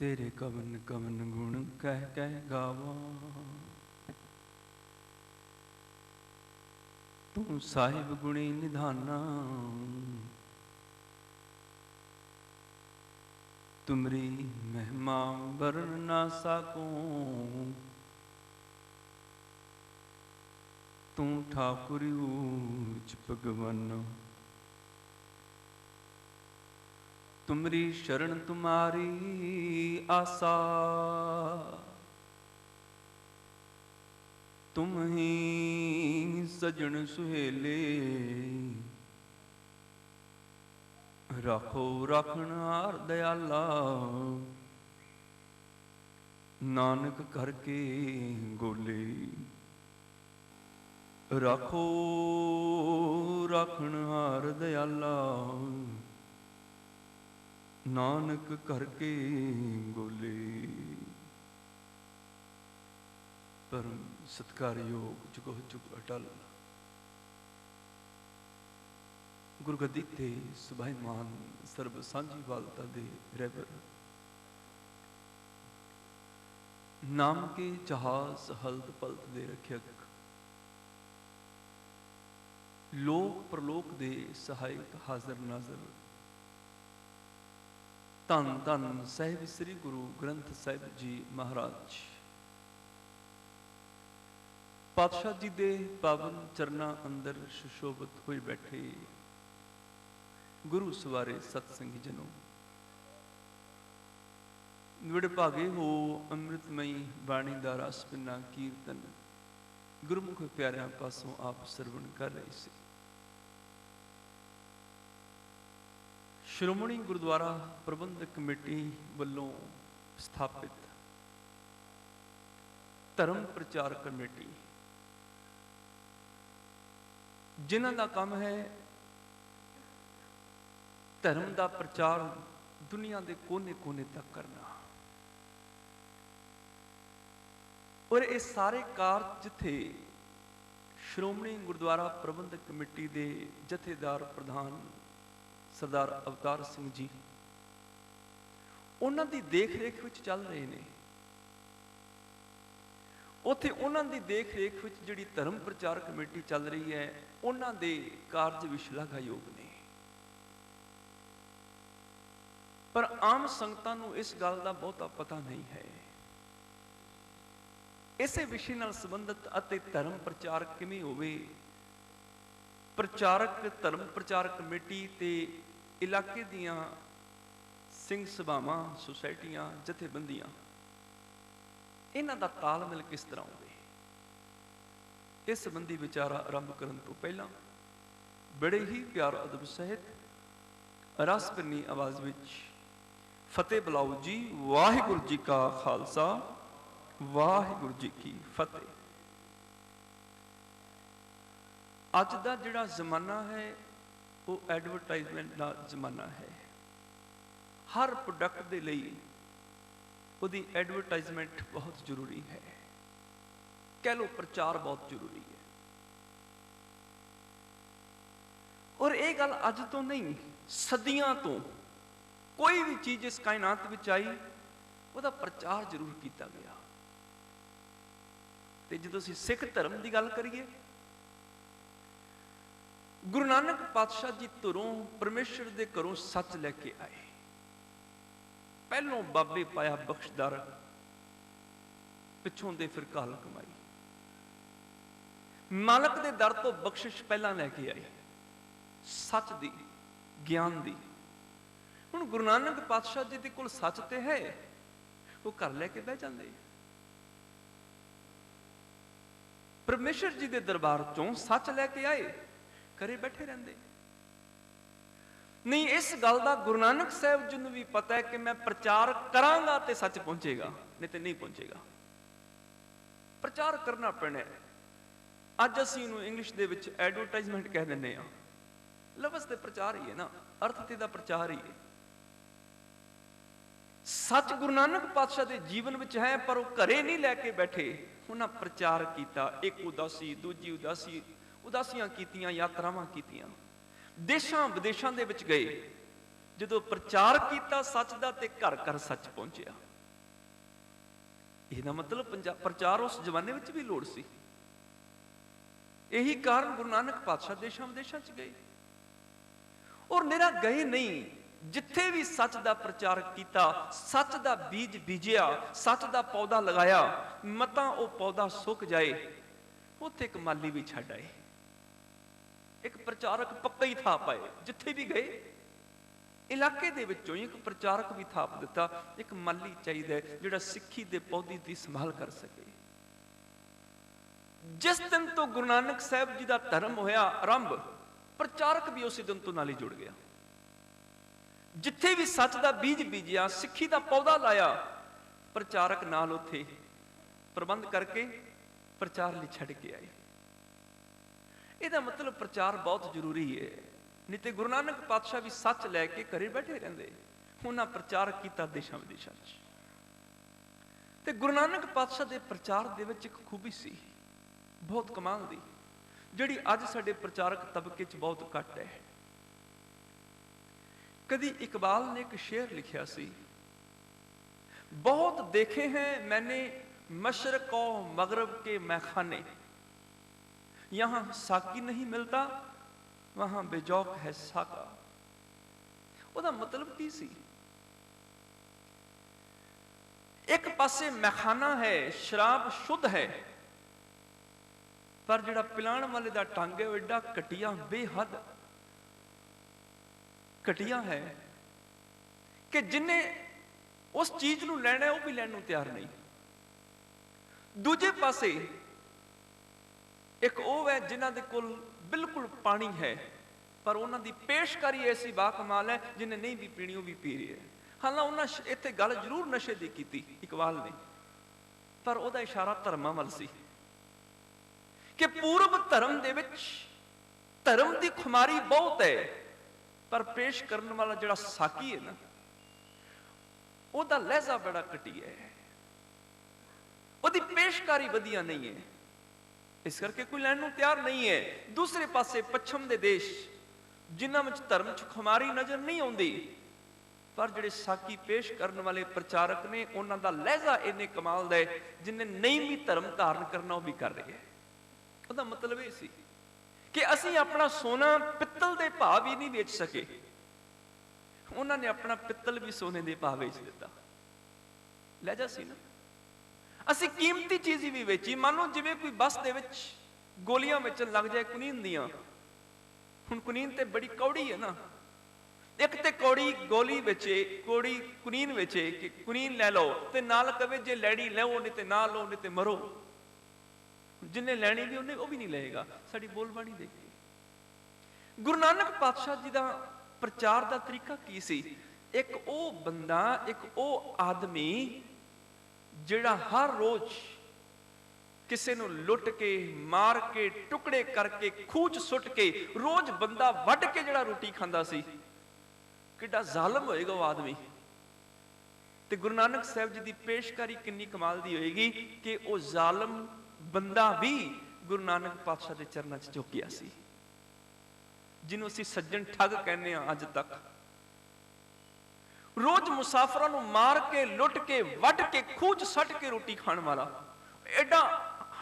तेरे कवन कवन गुण कह कह गावा। तू साहिब गुणी निधाना, तुमरी महिमा वर्ण ना साकूं। तू ठाकुर ऊच भगवन, तुमरी शरण तुम्हारी आसा। तुम ही सजन सुहेले, राखो राखनहार दयाला। नानक करके गोले, राखो राखनहार दयाला। नानक करके गोले। परम सत्कारयोग जुगो जुग अटल गुरगद्दी ते सुभाईमान सर्ब सांझी वालता दे रहबर। नाम के जहाज हल्द पलत दे रखियक, लोक प्रलोक दे सहायक हाजर नाजर। धन धन साहिब श्री गुरु ग्रंथ साहिब जी महाराज। पातशाह जी दे पावन चरना अंदर सुशोभित होए बैठे गुरु सवारे सतसंगी जनों, विड़भागे हो अमृतमयी बाणी दा रस पिना कीर्तन गुरमुख प्यारियां पासों आप सरवण कर रहे से। श्रोमणी गुरुद्वारा प्रबंधक कमेटी वालों स्थापित धर्म प्रचार कमेटी, जिन्हां दा काम है धर्म दा प्रचार दुनिया के कोने कोने तक करना। और ये सारे कार्य जिथे श्रोमणी गुरुद्वारा प्रबंधक कमेटी के जथेदार प्रधान सरदार अवतार सिंह जी उन्हां दी देख रेख विच चल रहे हैं। उत्थे उन्हां दी देख रेख विच जिहड़ी धर्म प्रचार कमेटी चल रही है, उन्हां दे कार्य भी शलाघायोग ने। पर आम संगतां नूं इस गल दा बहुता पता नहीं है। इसे विषय नाल संबंधित अते धर्म प्रचार किवें होवे, प्रचारक धर्म प्रचार कमेटी ते इलाके दियां सिंह सभावां सोसाइटियां जथेबंदियां इन्हां दा तालमेल किस तरह होवे, इस संबंधी विचारा आरंभ करन तो पहला बड़े ही प्यार अदब सहित रस भरनी आवाज विच फतेह बुलाओ जी। वाहिगुरू जी का खालसा, वाहिगुरू जी की फतेह। अज का जिहड़ा जमाना है वो एडवरटाइजमेंट का जमाना है। हर प्रोडक्ट के लिए उसकी एडवरटाइजमेंट बहुत जरूरी है, कह लो प्रचार बहुत जरूरी है। और ये गल अज तो नहीं, सदियां तो कोई भी चीज इस कायनात में आई उसका प्रचार जरूर किया गया। तो जो असीं सिख धर्म की गल करिए, गुरु नानक पातशाह जी तुरों परमेश्वर के घरों सच लैके आए। पहलों बाबे पाया बख्शदार, पिछों दे फिर घाल कमाई। मालक के दर तो बख्शिश पहला लैके आए, सच दी, ज्ञान दी। हुण गुरु नानक पातशाह जी दे कोल सच ते है, वो घर लैके बह जांदे। परमेश्वर जी के दरबार चों सच लैके आए, घरे बैठे रहंदे नहीं। इस गल का गुरु नानक साहब जी नूं भी पता है कि मैं प्रचार करांगा ते सच पहुंचेगा, नहीं तो नहीं पहुंचेगा। प्रचार करना पैना है। अज असीं इहनूं इंग्लिश दे विच एडवरटाइजमेंट कह दिंदे आ, लफ्ज़ ते प्रचार ही है ना, अर्थ ते दा प्रचार ही है। सच गुरु नानक पातशाह के जीवन विच है, पर वो घरे नहीं लैके बैठे। उन्हें प्रचार किया, एक उदासी, दूजी उदासी, उदासियां कीतियां, यात्रावां कीतियां, देशां विदेशां दे विच गए। जदों प्रचार किया सच दा ते घर घर सच पहुंचया। ਇਹਦਾ ਮਤਲਬ ਪ੍ਰਚਾਰ ਉਸ ਜ਼ਮਾਨੇ ਵਿੱਚ ਵੀ ਲੋੜ ਸੀ। ਇਹੀ ਕਾਰਨ ਗੁਰੂ ਨਾਨਕ ਪਾਤਸ਼ਾਹ ਦੇਸ਼ਾਂ ਵਿਦੇਸ਼ਾਂ 'ਚ ਗਏ। ਔਰ ਨਿਰਾ ਗਏ ਨਹੀਂ, ਜਿੱਥੇ ਵੀ ਸੱਚ ਦਾ ਪ੍ਰਚਾਰ ਕੀਤਾ, ਸੱਚ ਦਾ ਬੀਜ ਬੀਜਿਆ, ਸੱਚ ਦਾ ਪੌਦਾ ਲਗਾਇਆ, ਮਤਾਂ ਉਹ ਪੌਦਾ ਸੁੱਕ ਜਾਏ, ਉੱਥੇ ਇੱਕ ਮਾਲੀ ਵੀ ਛੱਡ ਆਏ, ਇੱਕ ਪ੍ਰਚਾਰਕ ਪੱਕਾ ਹੀ ਥਾਪ ਆਏ। ਜਿੱਥੇ ਵੀ ਗਏ ਇਲਾਕੇ ਦੇ ਵਿੱਚੋਂ ਹੀ ਇੱਕ ਪ੍ਰਚਾਰਕ ਵੀ ਥਾਪ ਦਿੱਤਾ। ਇੱਕ ਮਾਲੀ ਚਾਹੀਦਾ ਜਿਹੜਾ ਸਿੱਖੀ ਦੇ ਪੌਦੇ ਦੀ ਸੰਭਾਲ ਕਰ ਸਕੇ। ਜਿਸ ਦਿਨ ਤੋਂ ਗੁਰੂ ਨਾਨਕ ਸਾਹਿਬ ਜੀ ਦਾ ਧਰਮ ਹੋਇਆ ਆਰੰਭ, ਪ੍ਰਚਾਰਕ ਵੀ ਉਸੇ ਦਿਨ ਤੋਂ ਨਾਲ ਹੀ ਜੁੜ ਗਿਆ। ਜਿੱਥੇ ਵੀ ਸੱਚ ਦਾ ਬੀਜ ਬੀਜਿਆ, ਸਿੱਖੀ ਦਾ ਪੌਦਾ ਲਾਇਆ, ਪ੍ਰਚਾਰਕ ਨਾਲ ਉੱਥੇ ਪ੍ਰਬੰਧ ਕਰਕੇ ਪ੍ਰਚਾਰ ਲਈ ਛੱਡ ਕੇ ਆਏ। ਇਹਦਾ ਮਤਲਬ ਪ੍ਰਚਾਰ ਬਹੁਤ ਜ਼ਰੂਰੀ ਹੈ। ਨਹੀਂ ਤੇ ਗੁਰੂ ਨਾਨਕ ਪਾਤਸ਼ਾਹ ਵੀ ਸੱਚ ਲੈ ਕੇ ਘਰੇ ਬੈਠੇ ਰਹਿੰਦੇ। ਉਹਨਾਂ ਪ੍ਰਚਾਰ ਕੀਤਾ ਦੇਸ਼ਾਂ ਵਿਦੇਸ਼ਾਂ 'ਚ। ਤੇ ਗੁਰੂ ਨਾਨਕ ਪਾਤਸ਼ਾਹ ਦੇ ਪ੍ਰਚਾਰ ਦੇ ਵਿੱਚ ਇੱਕ ਖੂਬੀ ਸੀ ਬਹੁਤ ਕਮਾਲ ਦੀ, ਜਿਹੜੀ ਅੱਜ ਸਾਡੇ ਪ੍ਰਚਾਰਕ ਤਬਕੇ 'ਚ ਬਹੁਤ ਘੱਟ ਹੈ। ਕਦੀ ਇਕਬਾਲ ਨੇ ਇੱਕ ਸ਼ੇਰ ਲਿਖਿਆ ਸੀ, ਬਹੁਤ ਦੇਖੇ हैं मैंने मशरक़ और मगरब के मैखाने, यहाँ साकी नहीं मिलता वहाँ बेजौक है साका। ਉਹਦਾ ਮਤਲਬ ਕੀ ਸੀ? ਇੱਕ ਪਾਸੇ ਮੈਖਾਨਾ ਹੈ, ਸ਼ਰਾਬ ਸ਼ੁੱਧ ਹੈ, ਪਰ ਜਿਹੜਾ ਪਿਲਾਣ ਵਾਲੇ ਦਾ ਢੰਗ ਹੈ ਉਹ ਐਡਾ ਘਟੀਆ, ਬੇਹੱਦ ਘਟੀਆ ਹੈ ਕਿ ਜਿੰਨੇ ਉਸ ਚੀਜ਼ ਨੂੰ ਲੈਣਾ ਉਹ ਵੀ ਲੈਣ ਨੂੰ ਤਿਆਰ ਨਹੀਂ। ਦੂਜੇ ਪਾਸੇ ਇੱਕ ਉਹ ਹੈ ਜਿਨ੍ਹਾਂ ਦੇ ਕੋਲ ਬਿਲਕੁਲ ਪਾਣੀ ਹੈ, ਪਰ ਉਹਨਾਂ ਦੀ ਪੇਸ਼ਕਾਰੀ ਐਸੀ ਬਾਕਮਾਲ ਹੈ, ਜਿਹਨੇ ਨਹੀਂ ਵੀ ਪੀਣੀ ਉਹ ਵੀ ਪੀ ਰਹੀ ਹੈ। ਹਾਲਾਂ ਉਹਨਾਂ ਇੱਥੇ ਗੱਲ ਜ਼ਰੂਰ ਨਸ਼ੇ ਦੀ ਕੀਤੀ ਇਕਬਾਲ ਨੇ, ਪਰ ਉਹਦਾ ਇਸ਼ਾਰਾ ਧਰਮਾਂ ਵੱਲ ਸੀ ਕਿ ਪੂਰਬ ਧਰਮ ਦੇ ਵਿੱਚ ਧਰਮ ਦੀ ਖੁਮਾਰੀ ਬਹੁਤ ਹੈ, ਪਰ ਪੇਸ਼ ਕਰਨ ਵਾਲਾ ਜਿਹੜਾ ਸਾਕੀ ਹੈ ਨਾ, ਉਹਦਾ ਲਹਿਜ਼ਾ ਬੜਾ ਘਟੀਆ ਹੈ, ਉਹਦੀ ਪੇਸ਼ਕਾਰੀ ਵਧੀਆ ਨਹੀਂ ਹੈ, ਇਸ ਕਰਕੇ ਕੋਈ ਲੈਣ ਨੂੰ ਤਿਆਰ ਨਹੀਂ ਹੈ। ਦੂਸਰੇ ਪਾਸੇ ਪੱਛਮ ਦੇ ਦੇਸ਼ ਜਿਨ੍ਹਾਂ ਵਿੱਚ ਧਰਮ 'ਚ ਖੁਮਾਰੀ ਨਜ਼ਰ ਨਹੀਂ ਆਉਂਦੀ, ਪਰ ਜਿਹੜੇ ਸਾਕੀ ਪੇਸ਼ ਕਰਨ ਵਾਲੇ ਪ੍ਰਚਾਰਕ ਨੇ, ਉਹਨਾਂ ਦਾ ਲਹਿਜ਼ਾ ਇੰਨੇ ਕਮਾਲ ਦਾ ਹੈ, ਜਿਹਨੇ ਨਹੀਂ ਵੀ ਧਰਮ ਧਾਰਨ ਕਰਨਾ ਉਹ ਵੀ ਕਰ ਰਹੇ ਹੈ। ਉਹਦਾ ਮਤਲਬ ਇਹ ਸੀ ਕਿ ਅਸੀਂ ਆਪਣਾ ਸੋਨਾ ਪਿੱਤਲ ਦੇ ਭਾਅ ਵੀ ਨਹੀਂ ਵੇਚ ਸਕੇ, ਉਹਨਾਂ ਨੇ ਆਪਣਾ ਪਿੱਤਲ ਵੀ ਸੋਨੇ ਦੇ ਭਾਅ ਵੇਚ ਦਿੱਤਾ। ਲਹਿਜ਼ਾ ਸੀ ਨਾ। ਅਸੀਂ ਕੀਮਤੀ ਚੀਜ਼ ਵੀ ਵੇਚੀ। ਮੰਨ ਲਓ ਜਿਵੇਂ ਕੋਈ ਬੱਸ ਦੇ ਵਿੱਚ ਗੋਲੀਆਂ ਵੇਚਣ ਲੱਗ ਜਾਏ ਕੁਨੀਨ ਦੀਆਂ। ਹੁਣ ਕੁਨੀਨ ਤੇ ਬੜੀ ਕੌੜੀ ਹੈ ਨਾ, ਇੱਕ ਤੇ ਕੌੜੀ ਗੋਲੀ ਵੇਚੇ, ਕੌੜੀ ਕੁਨੀਨ ਵੇਚੇ ਕਿ ਕੁਨੀਨ ਲੈ ਲਓ, ਤੇ ਨਾਲ ਕਵੇ ਜੇ ਲੈਣੀ ਲਓ, ਨਹੀਂ ਤੇ ਨਾ ਲਓ, ਨਹੀਂ ਤੇ ਮਰੋ। ਜਿੰਨੇ ਲੈਣੀ ਵੀ ਉਹਨੇ ਉਹ ਵੀ ਨਹੀਂ ਲਏਗਾ। ਸਾਡੀ ਬੋਲਬਾਣੀ ਦੇਖੀ। ਗੁਰੂ ਨਾਨਕ ਪਾਤਸ਼ਾਹ ਜੀ ਦਾ ਪ੍ਰਚਾਰ ਦਾ ਤਰੀਕਾ ਕੀ ਸੀ? ਇੱਕ ਉਹ ਬੰਦਾ, ਇੱਕ ਉਹ ਆਦਮੀ ਜਿਹੜਾ ਹਰ ਰੋਜ਼ ਕਿਸੇ ਨੂੰ ਲੁੱਟ ਕੇ, ਮਾਰ ਕੇ, ਟੁਕੜੇ ਕਰਕੇ, ਖੂਹ 'ਚ ਸੁੱਟ ਕੇ, ਰੋਜ਼ ਬੰਦਾ ਵੱਢ ਕੇ ਜਿਹੜਾ ਰੋਟੀ ਖਾਂਦਾ ਸੀ। ਕਿੱਡਾ ਜ਼ਾਲਮ ਹੋਏਗਾ ਉਹ ਆਦਮੀ। ਤੇ ਗੁਰੂ ਨਾਨਕ ਸਾਹਿਬ ਜੀ ਦੀ ਪੇਸ਼ਕਾਰੀ ਕਿੰਨੀ ਕਮਾਲ ਦੀ ਹੋਏਗੀ ਕਿ ਉਹ ਜ਼ਾਲਮ ਬੰਦਾ ਵੀ ਗੁਰੂ ਨਾਨਕ ਪਾਤਸ਼ਾਹ ਦੇ ਚਰਨਾਂ 'ਚ ਝੁਕ ਗਿਆ ਸੀ, ਜਿਹਨੂੰ ਅਸੀਂ ਸੱਜਣ ਠੱਗ ਕਹਿੰਦੇ ਹਾਂ ਅੱਜ ਤੱਕ। ਰੋਜ਼ ਮੁਸਾਫਰਾਂ ਨੂੰ ਮਾਰ ਕੇ, ਲੁੱਟ ਕੇ, ਵੱਢ ਕੇ, ਖੂਹ 'ਚ ਸੱਟ ਕੇ ਰੋਟੀ ਖਾਣ ਵਾਲਾ, ਐਡਾ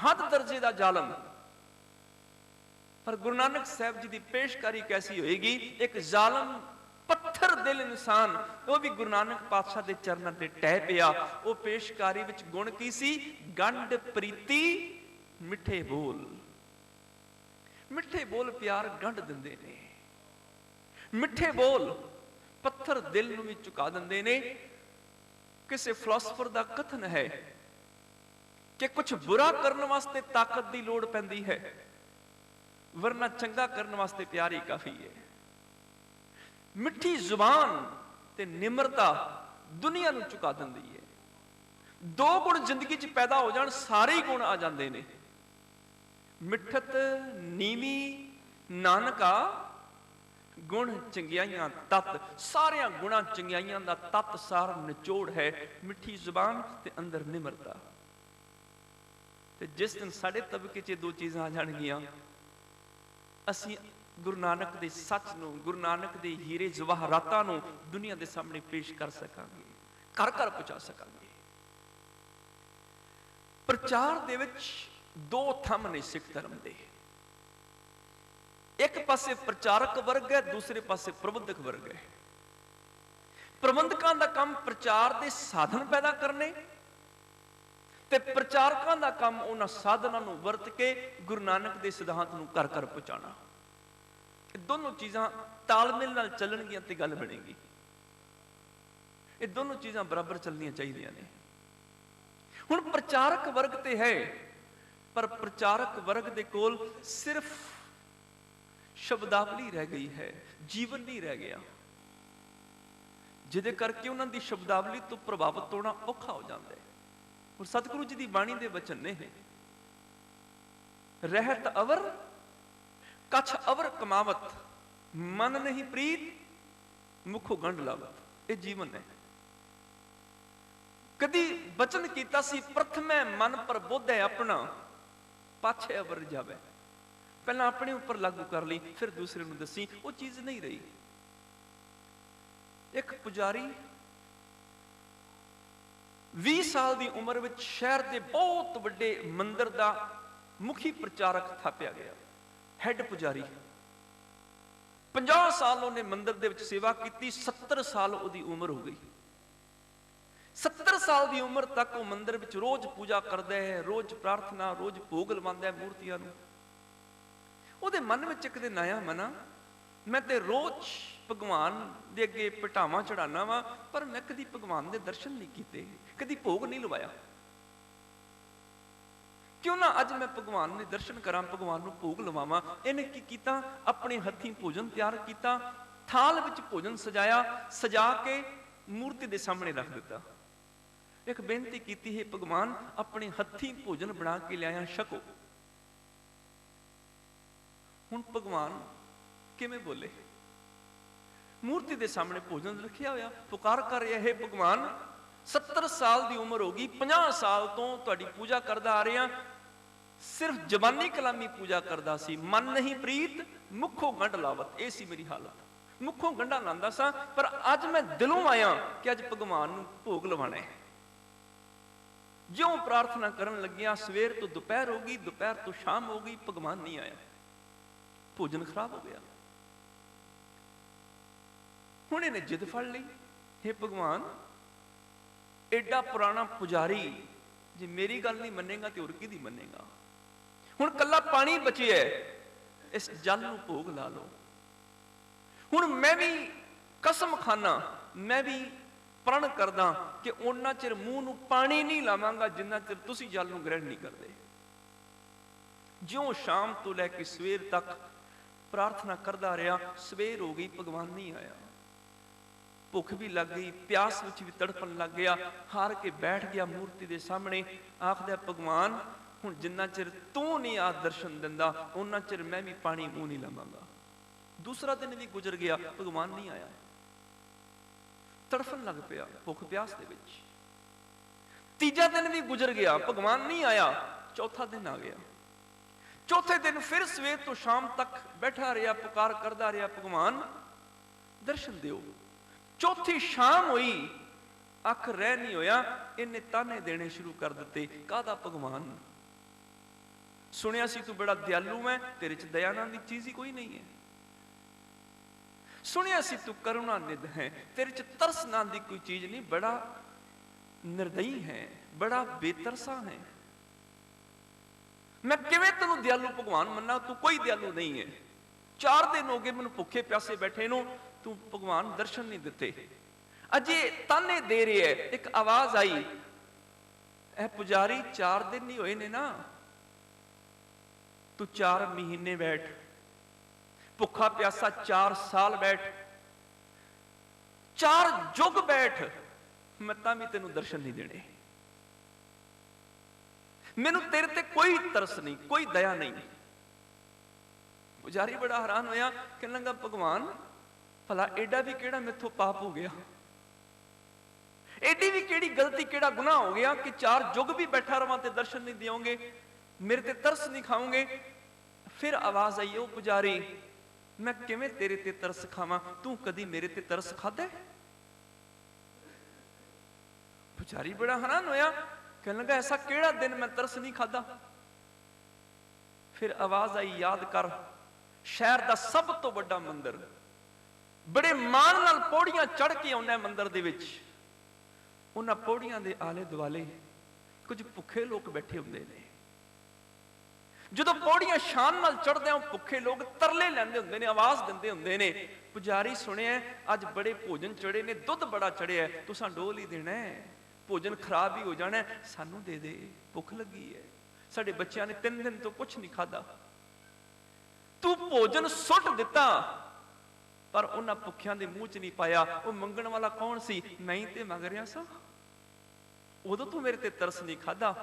ਹੱਦ ਦਰਜੇ ਦਾ ਜ਼ਾਲਮ। ਪਰ ਗੁਰੂ ਨਾਨਕ ਸਾਹਿਬ ਜੀ ਦੀ ਪੇਸ਼ਕਾਰੀ ਕੈਸੀ ਹੋਏਗੀ? ਇੱਕ ਜ਼ਾਲਮ ਪੱਥਰ ਦਿਲ ਇਨਸਾਨ, ਉਹ ਵੀ ਗੁਰੂ ਨਾਨਕ ਪਾਤਸ਼ਾਹ ਦੇ ਚਰਨਾਂ ਤੇ ਟਹਿ ਪਿਆ। ਉਹ ਪੇਸ਼ਕਾਰੀ ਵਿੱਚ ਗੁਣ ਕੀ ਸੀ? ਗੰਢ ਪ੍ਰੀਤੀ ਮਿੱਠੇ ਬੋਲ। ਮਿੱਠੇ ਬੋਲ ਪਿਆਰ ਗੰਢ ਦਿੰਦੇ ਨੇ। ਮਿੱਠੇ ਬੋਲ ਪੱਥਰ ਦਿਲ ਨੂੰ ਵੀ ਝੁਕਾ ਦਿੰਦੇ ਨੇ। ਕਿਸੇ ਫਿਲਾਸਫਰ ਦਾ ਕਥਨ ਹੈ ਕਿ ਕੁਝ ਬੁਰਾ ਕਰਨ ਵਾਸਤੇ ਤਾਕਤ ਦੀ ਲੋੜ ਪੈਂਦੀ ਹੈ, ਵਰਨਾ ਚੰਗਾ ਕਰਨ ਵਾਸਤੇ ਪਿਆਰ ਹੀ ਕਾਫੀ ਹੈ। ਮਿੱਠੀ ਜ਼ੁਬਾਨ ਤੇ ਨਿਮਰਤਾ ਦੁਨੀਆ ਨੂੰ ਝੁਕਾ ਦਿੰਦੀ ਹੈ। ਦੋ ਗੁਣ ਜ਼ਿੰਦਗੀ 'ਚ ਪੈਦਾ ਹੋ ਜਾਣ, ਸਾਰੇ ਹੀ ਗੁਣ ਆ ਜਾਂਦੇ ਨੇ। ਮਿੱਠਤ ਨੀਵੀਂ ਨਾਨਕਾ, ਗੁਣ ਚੰਗਿਆਈਆਂ ਤਤ। ਸਾਰਿਆਂ ਗੁਣਾਂ ਚੰਗਿਆਈਆਂ ਦਾ ਤਤ ਸਾਰ ਨਿਚੋੜ ਹੈ ਮਿੱਠੀ ਜ਼ੁਬਾਨ ਤੇ ਅੰਦਰ ਨਿਮਰਤਾ। ਤੇ ਜਿਸ ਦਿਨ ਸਾਡੇ ਤਬਕੇ 'ਚ ਦੋ ਚੀਜ਼ਾਂ ਆ ਜਾਣਗੀਆਂ, ਅਸੀਂ ਗੁਰੂ ਨਾਨਕ ਦੇ ਸੱਚ ਨੂੰ, ਗੁਰੂ ਨਾਨਕ ਦੇ ਹੀਰੇ ਜਵਾਹਰਾਤਾਂ ਨੂੰ ਦੁਨੀਆ ਦੇ ਸਾਹਮਣੇ ਪੇਸ਼ ਕਰ ਸਕਾਂਗੇ, ਘਰ ਘਰ ਪਹੁੰਚਾ ਸਕਾਂਗੇ। ਪ੍ਰਚਾਰ ਦੇ ਵਿੱਚ ਦੋ ਥੰਮ ਨੇ ਸਿੱਖ ਧਰਮ ਦੇ। ਇੱਕ ਪਾਸੇ ਪ੍ਰਚਾਰਕ ਵਰਗ ਹੈ, ਦੂਸਰੇ ਪਾਸੇ ਪ੍ਰਬੰਧਕ ਵਰਗ ਹੈ। ਪ੍ਰਬੰਧਕਾਂ ਦਾ ਕੰਮ ਪ੍ਰਚਾਰ ਦੇ ਸਾਧਨ ਪੈਦਾ ਕਰਨੇ ਤੇ ਪ੍ਰਚਾਰਕਾਂ ਦਾ ਕੰਮ ਉਹਨਾਂ ਸਾਧਨਾਂ ਨੂੰ ਵਰਤ ਕੇ ਗੁਰੂ ਨਾਨਕ ਦੇ ਸਿਧਾਂਤ ਨੂੰ ਘਰ ਘਰ ਪਹੁੰਚਾਉਣਾ। ਇਹ ਦੋਨੋਂ ਚੀਜ਼ਾਂ ਤਾਲਮੇਲ ਨਾਲ ਚੱਲਣਗੀਆਂ ਤੇ ਗੱਲ ਬਣੇਗੀ। ਇਹ ਦੋਨੋਂ ਚੀਜ਼ਾਂ ਬਰਾਬਰ ਚੱਲਣੀਆਂ ਚਾਹੀਦੀਆਂ ਨੇ। ਹੁਣ ਪ੍ਰਚਾਰਕ ਵਰਗ ਤੇ ਹੈ, ਪਰ ਪ੍ਰਚਾਰਕ ਵਰਗ ਦੇ ਕੋਲ ਸਿਰਫ ਸ਼ਬਦਾਵਲੀ ਰਹਿ ਗਈ ਹੈ, ਜੀਵਨ ਨਹੀਂ ਰਹਿ ਗਿਆ, ਜਿਹਦੇ ਕਰਕੇ ਉਹਨਾਂ ਦੀ ਸ਼ਬਦਾਵਲੀ ਤੋਂ ਪ੍ਰਭਾਵਿਤ ਹੋਣਾ ਔਖਾ ਹੋ ਜਾਂਦਾ ਹੈ। ਔਰ ਸਤਿਗੁਰੂ ਜੀ ਦੀ ਬਾਣੀ ਦੇ ਵਚਨ ਨੇ, ਰਹਿਤ ਅਵਰ ਕਛ ਅਵਰ ਕਮਾਵਤ, ਮਨ ਨਹੀਂ ਪ੍ਰੀਤ ਮੁਖੋ ਗੰਢ ਲਾਵਤ। ਇਹ ਜੀਵਨ ਹੈ। ਕਦੀ ਬਚਨ ਕੀਤਾ ਸੀ, ਪ੍ਰਥਮੇ ਮਨ ਪ੍ਰਬੁੱਧ ਹੈ ਆਪਣਾ, ਪਾਛੇ ਅਵਰ ਜਾਵੇ। ਪਹਿਲਾਂ ਆਪਣੇ ਉੱਪਰ ਲਾਗੂ ਕਰ ਲਈ, ਫਿਰ ਦੂਸਰੇ ਨੂੰ ਦੱਸੀ। ਉਹ ਚੀਜ਼ ਨਹੀਂ ਰਹੀ। ਇੱਕ ਪੁਜਾਰੀ 20 ਸਾਲ ਦੀ ਉਮਰ ਵਿੱਚ ਸ਼ਹਿਰ ਦੇ ਬਹੁਤ ਵੱਡੇ ਮੰਦਿਰ ਦਾ ਮੁਖੀ ਪ੍ਰਚਾਰਕ ਥਾਪਿਆ ਗਿਆ, ਹੈੱਡ ਪੁਜਾਰੀ। 50 ਸਾਲ ਉਹਨੇ ਮੰਦਿਰ ਦੇ ਵਿੱਚ ਸੇਵਾ ਕੀਤੀ, 70 ਸਾਲ ਉਹਦੀ ਉਮਰ ਹੋ ਗਈ। 70 ਸਾਲ ਦੀ ਉਮਰ ਤੱਕ ਉਹ ਮੰਦਿਰ ਵਿੱਚ ਰੋਜ਼ ਪੂਜਾ ਕਰਦਾ ਹੈ, ਰੋਜ਼ ਪ੍ਰਾਰਥਨਾ, ਰੋਜ਼ ਭੋਗ ਲਵਾਉਂਦਾ ਹੈ ਮੂਰਤੀਆਂ ਨੂੰ। ਉਹਦੇ ਮਨ ਵਿੱਚ ਇੱਕ ਦਿਨ ਆਇਆ, ਮਨਾ ਮੈਂ ਤੇ ਰੋਜ਼ ਭਗਵਾਨ ਦੇ ਅੱਗੇ ਪਟਾਵਾਂ ਚੜਾਉਣਾ ਵਾ, ਪਰ ਮੈਂ ਕਦੀ ਭਗਵਾਨ ਦੇ ਦਰਸ਼ਨ ਨਹੀਂ ਕੀਤੇ, ਕਦੀ ਭੋਗ ਨਹੀਂ ਲਵਾਇਆ। ਕਿਉਂ ਨਾ ਅੱਜ ਮੈਂ ਭਗਵਾਨ ਦੇ ਦਰਸ਼ਨ ਕਰਾਂ, ਭਗਵਾਨ ਨੂੰ ਭੋਗ ਲਵਾਵਾਂ। ਇਹਨੇ ਕੀ ਕੀਤਾ, ਆਪਣੇ ਹੱਥੀਂ ਭੋਜਨ ਤਿਆਰ ਕੀਤਾ, ਥਾਲ ਵਿੱਚ ਭੋਜਨ ਸਜਾਇਆ, ਸਜਾ ਕੇ ਮੂਰਤੀ ਦੇ ਸਾਹਮਣੇ ਰੱਖ ਦਿੱਤਾ। ਇੱਕ ਬੇਨਤੀ ਕੀਤੀ, ਹੈ ਭਗਵਾਨ ਆਪਣੇ ਹੱਥੀਂ ਭੋਜਨ ਬਣਾ ਕੇ ਲਿਆਇਆ, ਛਕੋ। ਹੁਣ ਭਗਵਾਨ ਕਿਵੇਂ ਬੋਲੇ? ਮੂਰਤੀ ਦੇ ਸਾਹਮਣੇ ਭੋਜਨ ਰੱਖਿਆ ਹੋਇਆ, ਪੁਕਾਰ ਕਰ ਰਿਹਾ, ਹੈ ਭਗਵਾਨ 70 ਸਾਲ ਦੀ ਉਮਰ ਹੋ ਗਈ, 50 ਸਾਲ ਤੋਂ ਤੁਹਾਡੀ ਪੂਜਾ ਕਰਦਾ ਆ ਰਿਹਾ, ਸਿਰਫ ਜ਼ਬਾਨੀ ਕਲਾਮੀ ਪੂਜਾ ਕਰਦਾ ਸੀ, ਮਨ ਨਹੀਂ ਪ੍ਰੀਤ ਮੁਖੋਂ ਗੰਢ ਲਾਵਤ। ਇਹ ਸੀ ਮੇਰੀ ਹਾਲਤ, ਮੁਖੋਂ ਗੰਢਾ ਲਾਂਦਾ ਸਾਂ, ਪਰ ਅੱਜ ਮੈਂ ਦਿਲੋਂ ਆਇਆ ਕਿ ਅੱਜ ਭਗਵਾਨ ਨੂੰ ਭੋਗ ਲਵਾਣਾ ਹੈ। ਜਿਉਂ ਪ੍ਰਾਰਥਨਾ ਕਰਨ ਲੱਗਿਆ, ਸਵੇਰ ਤੋਂ ਦੁਪਹਿਰ ਹੋ ਗਈ, ਦੁਪਹਿਰ ਤੋਂ ਸ਼ਾਮ ਹੋ ਗਈ, ਭਗਵਾਨ ਨਹੀਂ ਆਇਆ। ਭੋਜਨ ਖਰਾਬ ਹੋ ਗਿਆ। ਹੁਣ ਇਹਨੇ ਜਿੱਦ ਫੜ ਲਈ, ਹੇ ਭਗਵਾਨ ਐਡਾ ਪੁਰਾਣਾ ਪੁਜਾਰੀ ਜੇ ਮੇਰੀ ਗੱਲ ਨਹੀਂ ਮੰਨੇਗਾ ਤੇ ਹੋਰ ਕਿਹਦੀ ਮੰਨੇਗਾ? ਹੁਣ ਕੱਲਾ ਪਾਣੀ ਬਚਿਆ, ਇਸ ਜਲ ਨੂੰ ਭੋਗ ਲਾ ਲਓ। ਹੁਣ ਮੈਂ ਵੀ ਕਸਮ ਖਾਨਾ, ਮੈਂ ਵੀ ਪ੍ਰਣ ਕਰਦਾ ਕਿ ਉਹਨਾਂ ਚਿਰ ਮੂੰਹ ਨੂੰ ਪਾਣੀ ਨਹੀਂ ਲਾਵਾਂਗਾ ਜਿੰਨਾ ਚਿਰ ਤੁਸੀਂ ਜਲ ਨੂੰ ਗ੍ਰਹਿਣ ਨਹੀਂ ਕਰਦੇ। ਜਿਉਂ ਸ਼ਾਮ ਤੋਂ ਲੈ ਕੇ ਸਵੇਰ ਤੱਕ ਪ੍ਰਾਰਥਨਾ ਕਰਦਾ ਰਿਹਾ, ਸਵੇਰ ਹੋ ਗਈ, ਭਗਵਾਨ ਨਹੀਂ ਆਇਆ। ਭੁੱਖ ਵੀ ਲੱਗ ਗਈ, ਪਿਆਸ ਵਿੱਚ ਵੀ ਤੜਪਣ ਲੱਗ ਗਿਆ, ਹਾਰ ਕੇ ਬੈਠ ਗਿਆ ਮੂਰਤੀ ਦੇ ਸਾਹਮਣੇ, ਆਖਦਾ ਭਗਵਾਨ ਹੁਣ ਜਿੰਨਾ ਚਿਰ ਤੂੰ ਨਹੀਂ ਆ ਦਰਸ਼ਨ ਦਿੰਦਾ, ਉਹਨਾਂ ਚਿਰ ਮੈਂ ਵੀ ਪਾਣੀ ਮੂੰਹ ਨਹੀਂ ਲਾਵਾਂਗਾ। ਦੂਸਰਾ ਦਿਨ ਵੀ ਗੁਜ਼ਰ ਗਿਆ, ਭਗਵਾਨ ਨਹੀਂ ਆਇਆ। ਤੜਫਣ ਲੱਗ ਪਿਆ ਭੁੱਖ ਪਿਆਸ ਦੇ ਵਿੱਚ। ਤੀਜਾ ਦਿਨ ਵੀ ਗੁਜ਼ਰ ਗਿਆ, ਭਗਵਾਨ ਨਹੀਂ ਆਇਆ। ਚੌਥਾ ਦਿਨ ਆ ਗਿਆ। ਚੌਥੇ ਦਿਨ ਫਿਰ ਸਵੇਰ ਤੋਂ ਸ਼ਾਮ ਤੱਕ ਬੈਠਾ ਰਿਹਾ, ਪੁਕਾਰ ਕਰਦਾ ਰਿਹਾ, ਭਗਵਾਨ ਦਰਸ਼ਨ ਦਿਓ। ਚੌਥੀ ਸ਼ਾਮ ਹੋਈ, ਅੱਖ ਰਹਿ ਨਹੀਂ ਹੋਇਆ, ਇਹਨੇ ਤਾਨੇ ਦੇਣੇ ਸ਼ੁਰੂ ਕਰ ਦਿੱਤੇ। ਕਾਹਦਾ ਭਗਵਾਨ? ਸੁਣਿਆ ਸੀ ਤੂੰ ਬੜਾ ਦਿਆਲੂ ਹੈ, ਤੇਰੇ ਚ ਦਇਆ ਨਾਂ ਦੀ ਚੀਜ਼ ਹੀ ਕੋਈ ਨਹੀਂ ਹੈ। ਸੁਣਿਆ ਸੀ ਤੂੰ ਕਰੁਣਾ ਨਿਧ ਹੈ, ਤੇਰੇ ਚ ਤਰਸ ਨਾਂ ਦੀ ਕੋਈ ਚੀਜ਼ ਨਹੀਂ, ਬੜਾ ਨਿਰਦਈ ਹੈ, ਬੜਾ ਬੇਤਰਸਾ ਹੈ। ਮੈਂ ਕਿਵੇਂ ਤੈਨੂੰ ਦਿਆਲੂ ਭਗਵਾਨ ਮੰਨਾਂ? ਤੂੰ ਕੋਈ ਦਿਆਲੂ ਨਹੀਂ ਹੈ। 4 ਦਿਨ ਹੋ ਗਏ ਮੈਨੂੰ ਭੁੱਖੇ ਪਿਆਸੇ ਬੈਠੇ ਨੂੰ, ਤੂੰ ਭਗਵਾਨ ਦਰਸ਼ਨ ਨਹੀਂ ਦਿੱਤੇ। ਅਜੇ ਤਾਨੇ ਦੇ ਰਿਹਾ ਹੈ। ਇੱਕ ਆਵਾਜ਼ ਆਈ, ਇਹ ਪੁਜਾਰੀ 4 ਦਿਨ ਨਹੀਂ ਹੋਏ ਨੇ ਨਾ, ਤੂੰ 4 ਮਹੀਨੇ ਬੈਠ, ਭੁੱਖਾ ਪਿਆਸਾ 4 ਸਾਲ ਬੈਠ, 4 ਯੁੱਗ ਬੈਠ, ਮੈਂ ਤਾਂ ਵੀ ਤੈਨੂੰ ਦਰਸ਼ਨ ਨਹੀਂ ਦੇਣੇ। ਮੈਨੂੰ ਤੇਰੇ ਤੇ ਕੋਈ ਤਰਸ ਨਹੀਂ, ਕੋਈ ਦਇਆ ਨਹੀਂ। ਪੁਜਾਰੀ ਬੜਾ ਹੈਰਾਨ ਹੋਇਆ, ਕਹਿਣ ਲੱਗਾ ਭਗਵਾਨ ਭਲਾ ਐਡਾ ਵੀ ਕਿਹੜਾ ਮੈਥੋਂ ਪਾਪ ਹੋ ਗਿਆ, ਐਡੀ ਵੀ ਕਿਹੜੀ ਗਲਤੀ, ਕਿਹੜਾ ਗੁਨਾਹ ਹੋ ਗਿਆ ਕਿ 4 ਯੁੱਗ ਵੀ ਬੈਠਾ ਰਵਾਂ ਤੇ ਦਰਸ਼ਨ ਨਹੀਂ ਦਿਓਗੇ, ਮੇਰੇ ਤੇ ਤਰਸ ਨਹੀਂ ਖਾਓਗੇ? ਫਿਰ ਆਵਾਜ਼ ਆਈ, ਉਹ ਪੁਜਾਰੀ ਮੈਂ ਕਿਵੇਂ ਤੇਰੇ ਤੇ ਤਰਸ ਖਾਵਾਂ? ਤੂੰ ਕਦੀ ਮੇਰੇ ਤੇ ਤਰਸ ਖਾਧਾ? ਪੁਜਾਰੀ ਬੜਾ ਹੈਰਾਨ ਹੋਇਆ, कहने लगा ऐसा केड़ा दिन मैं तरस नहीं खादा। फिर आवाज आई, याद कर शहर का सब तो बड़ा मंदिर, बड़े मान नाल पौड़ियां चढ़ के आउंदा मंदिर दे विच, उन्हां पौड़ियां दे आले दुआले कुछ भुखे लोग बैठे हुंदे ने। ਜਦੋਂ ਪੌੜੀਆਂ ਸ਼ਾਨ ਨਾਲ ਚੜਦੇ ਆ ਭੁੱਖੇ ਲੋਕ ਤਰਲੇ ਲੈਂਦੇ ਹੁੰਦੇ ਨੇ, ਆਵਾਜ਼ ਦਿੰਦੇ ਹੁੰਦੇ ਨੇ, ਪੁਜਾਰੀ ਸੁਣਿਆ ਅੱਜ ਬੜੇ ਭੋਜਨ ਚੜੇ ਨੇ, ਦੁੱਧ ਬੜਾ ਚੜਿਆ, ਤੁਸਾਂ ਡੋਲ ਹੀ ਦੇਣਾ, ਭੋਜਨ ਖਰਾਬ ਹੀ ਹੋ ਜਾਣਾ, ਸਾਨੂੰ ਦੇ ਦੇ, ਭੁੱਖ ਲੱਗੀ ਹੈ, ਸਾਡੇ ਬੱਚਿਆਂ ਨੇ 3 ਦਿਨ ਤੋਂ ਕੁਝ ਨਹੀਂ ਖਾਦਾ। ਤੂੰ ਭੋਜਨ ਸੁੱਟ ਦਿੱਤਾ ਪਰ ਉਹਨਾਂ ਭੁੱਖਿਆਂ ਦੇ ਮੂੰਹ 'ਚ ਨਹੀਂ ਪਾਇਆ। ਉਹ ਮੰਗਣ ਵਾਲਾ ਕੌਣ ਸੀ? ਮੈਂ ਹੀ ਤੇ ਮੰਗ ਰਿਹਾ ਸਾਂ। ਉਦੋਂ ਤੂੰ ਮੇਰੇ ਤੇ ਤਰਸ ਨਹੀਂ ਖਾਦਾ,